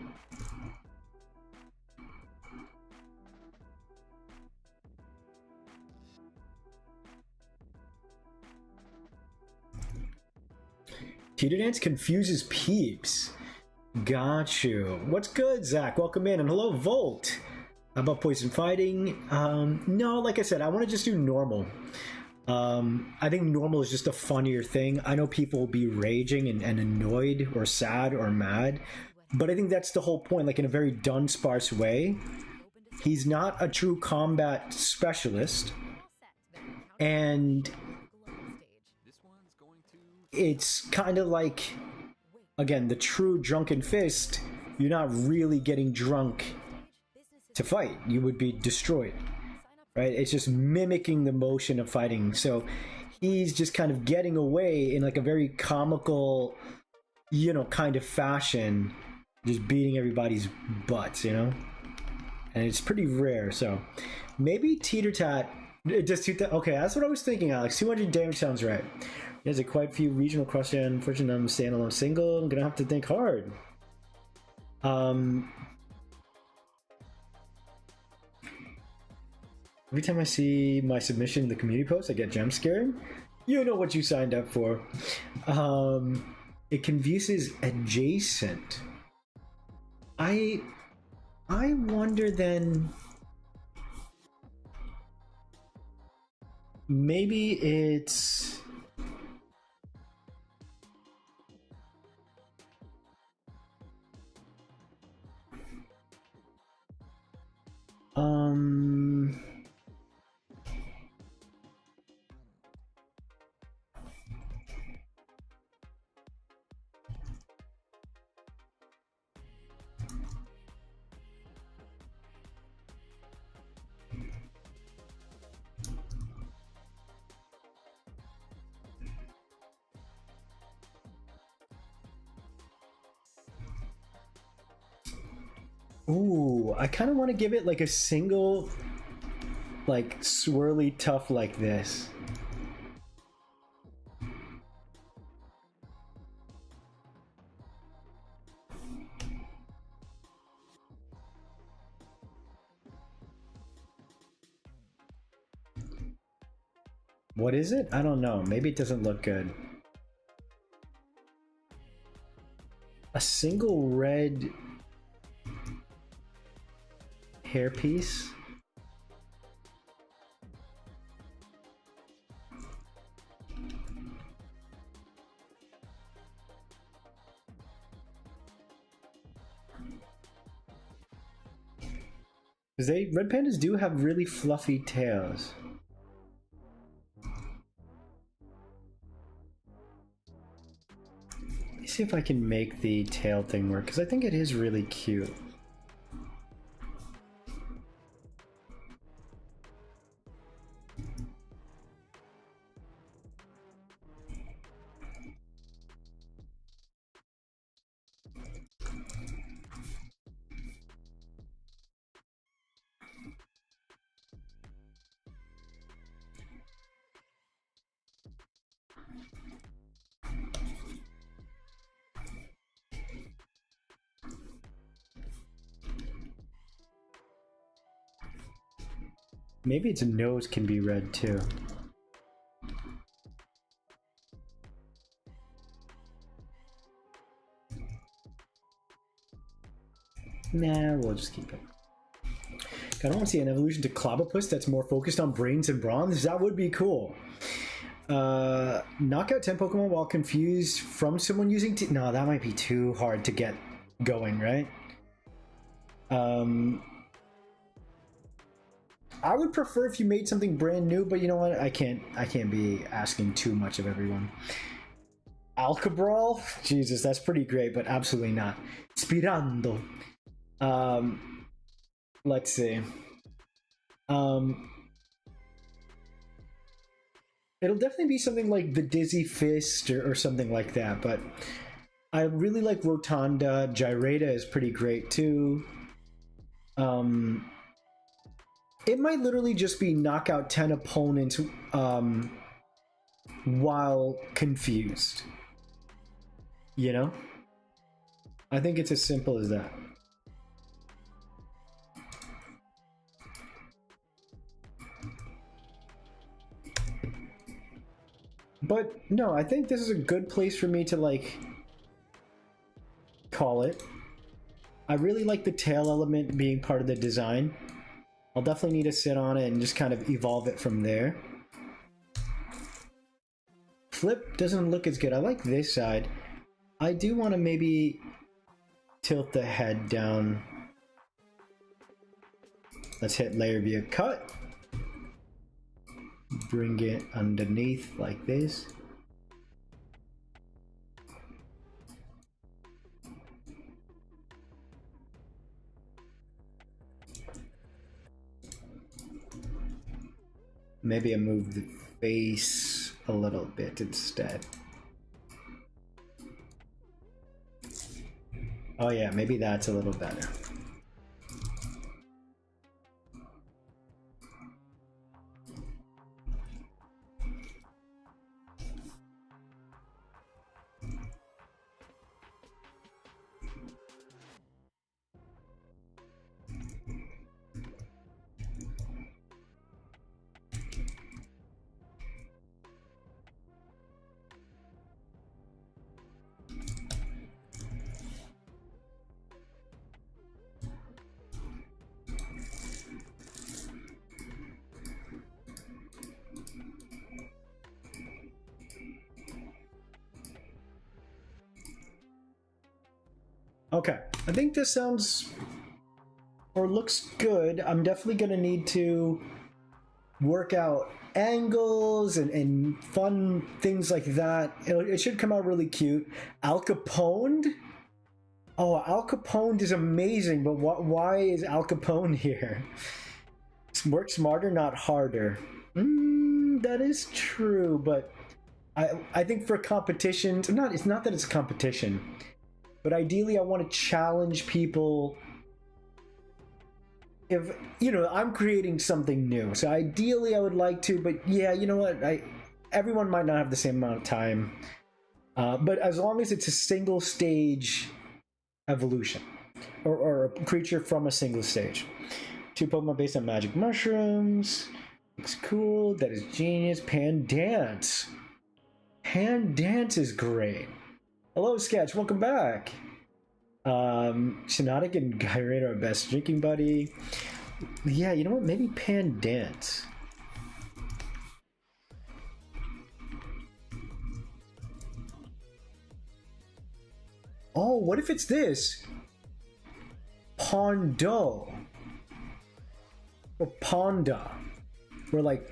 Teeter Dance confuses peeps. Got you. What's good, Zach? Welcome in, and hello, Volt. How about poison fighting? No, like I said, I want to just do normal. I think normal is just a funnier thing. I know people will be raging and annoyed or sad or mad, but I think that's the whole point, like in a very Dunsparce way. He's not a true combat specialist, and it's kind of like, again, the true Drunken Fist, you're not really getting drunk to fight. You would be destroyed, right? It's just mimicking the motion of fighting. So he's just kind of getting away in like a very comical, you know, kind of fashion, just beating everybody's butts, you know? And it's pretty rare, so maybe Teeter Tat, it does 2,000. Okay, that's what I was thinking, Alex. 200 damage sounds right. There's a quite few regional cross-gen. Unfortunately, I'm standalone single. I'm gonna have to think hard. Every time I see my submission in the community post, I get jump scared. You know what you signed up for. It confuses adjacent. I wonder then. Maybe it's. Ooh, I kind of want to give it like a single, like swirly tough like this. What is it? I don't know. Maybe it doesn't look good. A single red hairpiece. Because red pandas do have really fluffy tails. Let me see if I can make the tail thing work, because I think it is really cute. Maybe its nose can be red too. Nah, we'll just keep it. I don't want to see an evolution to Clobopus that's more focused on brains and bronze. That would be cool. Knock out 10 Pokemon while confused from someone using no, that might be too hard to get going, right? I would prefer if you made something brand new, but you know what? I can't be asking too much of everyone. Alcabrawl? Jesus, that's pretty great, but absolutely not. Spirando. Let's see. It'll definitely be something like the Dizzy Fist or something like that, but I really like Rotunda. Gyrata is pretty great too. It might literally just be knock out 10 opponents while confused. You know? I think it's as simple as that. But no, I think this is a good place for me to like call it. I really like the tail element being part of the design. I'll definitely need to sit on it and just kind of evolve it from there. Flip doesn't look as good. I like this side. I do want to maybe tilt the head down. Let's hit layer view cut. Bring it underneath like this. Maybe I move the face a little bit instead. Oh yeah, maybe that's a little better. Okay, I think this sounds or looks good. I'm definitely gonna need to work out angles and fun things like that. It should come out really cute. Al Capone? Oh, Al Capone is amazing, but why is Al Capone here? Work smarter, not harder. That is true, but I think for competitions, it's not that it's a competition. But ideally, I want to challenge people. If, you know, I'm creating something new. So ideally, I would like to, but yeah, you know what? Everyone might not have the same amount of time. But as long as it's a single stage evolution or a creature from a single stage. 2 Pokemon based on magic mushrooms. Looks cool. That is genius. Pandance. Pandance is great. Hello, Sketch. Welcome back. Shinotic and Gyrate are best drinking buddy. Yeah, you know what? Maybe Pandance. Oh, what if it's this? Pondo. Or Ponda. Where, like,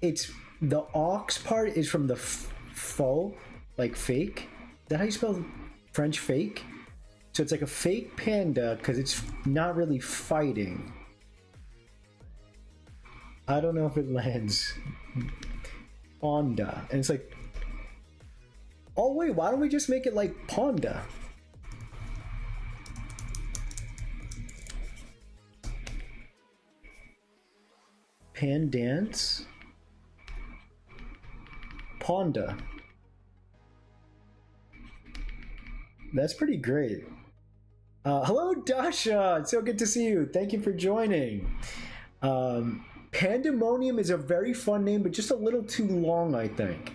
it's the ox part is from the faux, like fake. Is that how you spell French fake? So it's like a fake panda because it's not really fighting. I don't know if it lands. Ponda. And it's like... Oh wait, why don't we just make it like Ponda? Pandance? Ponda. That's pretty great. Hello, Dasha. It's so good to see you. Thank you for joining. Pandemonium is a very fun name, but just a little too long, I think.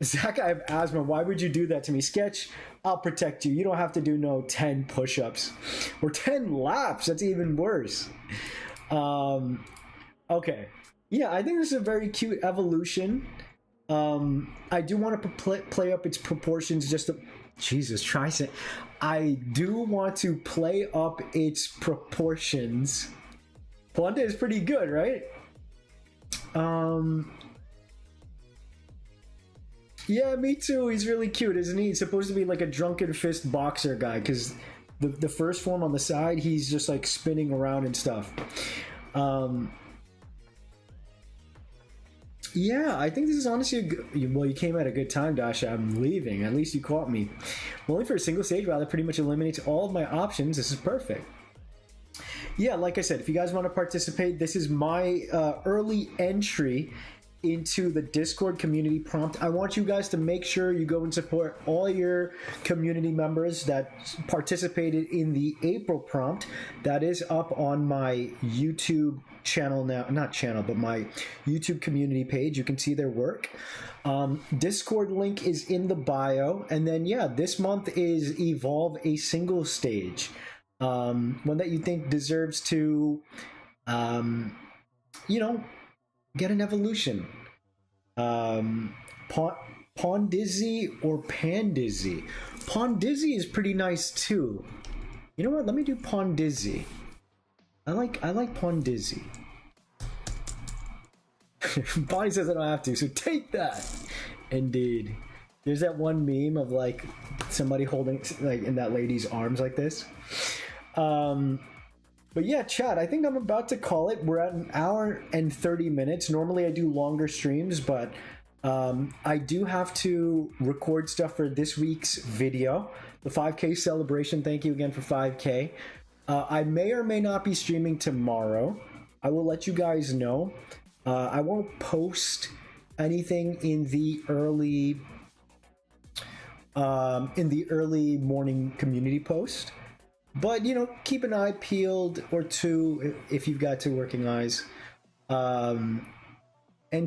Zach, I have asthma. Why would you do that to me? Sketch, I'll protect you. You don't have to do no 10 push-ups or 10 laps. That's even worse. Okay. Yeah, I think this is a very cute evolution. I do want to play up its proportions just to... Jesus, try saying... I do want to play up its proportions. Ponda is pretty good, right? Yeah, me too. He's really cute, isn't he? He's supposed to be like a drunken fist boxer guy, because the first form on the side, he's just like spinning around and stuff. Yeah, I think this is honestly a good... Well, you came at a good time, Dasha. I'm leaving. At least you caught me. Only for a single stage, rather pretty much eliminates all of my options. This is perfect. Yeah, like I said, if you guys want to participate, this is my early entry into the Discord community prompt. I want you guys to make sure you go and support all your community members that participated in the April prompt. That is up on my YouTube channel now, not channel, but my YouTube community page. You can see their work. Discord link is in the bio. And then, yeah, this month is Evolve a Single Stage. One that you think deserves to, you know, get an evolution. Pondizzy or Pandizzy. Pondizzy is pretty nice too. You know what? Let me do Pondizzy. I like Pondizzy. Bonnie says I don't have to, so take that. Indeed. There's that one meme of like somebody holding like in that lady's arms like this. But yeah, chat, I think I'm about to call it. We're at an hour and 30 minutes. Normally I do longer streams, but I do have to record stuff for this week's video. The 5K celebration. Thank you again for 5K. I may or may not be streaming tomorrow. I will let you guys know. I won't post anything in the early morning community post. But, you know, keep an eye peeled or two if you've got two working eyes. And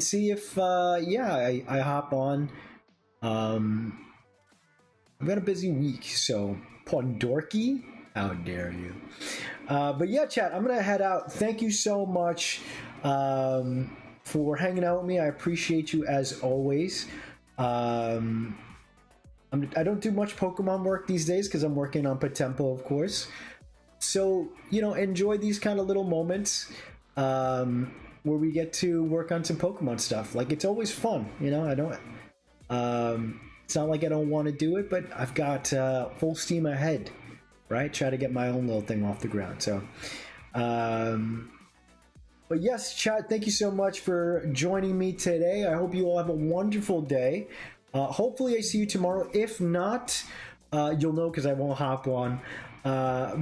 see if, I hop on. I've got a busy week, so Pondorky, how dare you. But yeah, chat, I'm going to head out. Thank you so much for hanging out with me. I appreciate you as always. I don't do much Pokemon work these days because I'm working on Potempo, of course. So, you know, enjoy these kind of little moments where we get to work on some Pokemon stuff. Like, it's always fun, you know? I don't... it's not like I don't want to do it, but I've got full steam ahead, right? Try to get my own little thing off the ground. So, but yes, chat, thank you so much for joining me today. I hope you all have a wonderful day. Hopefully I see you tomorrow. If not, you'll know because I won't hop on. But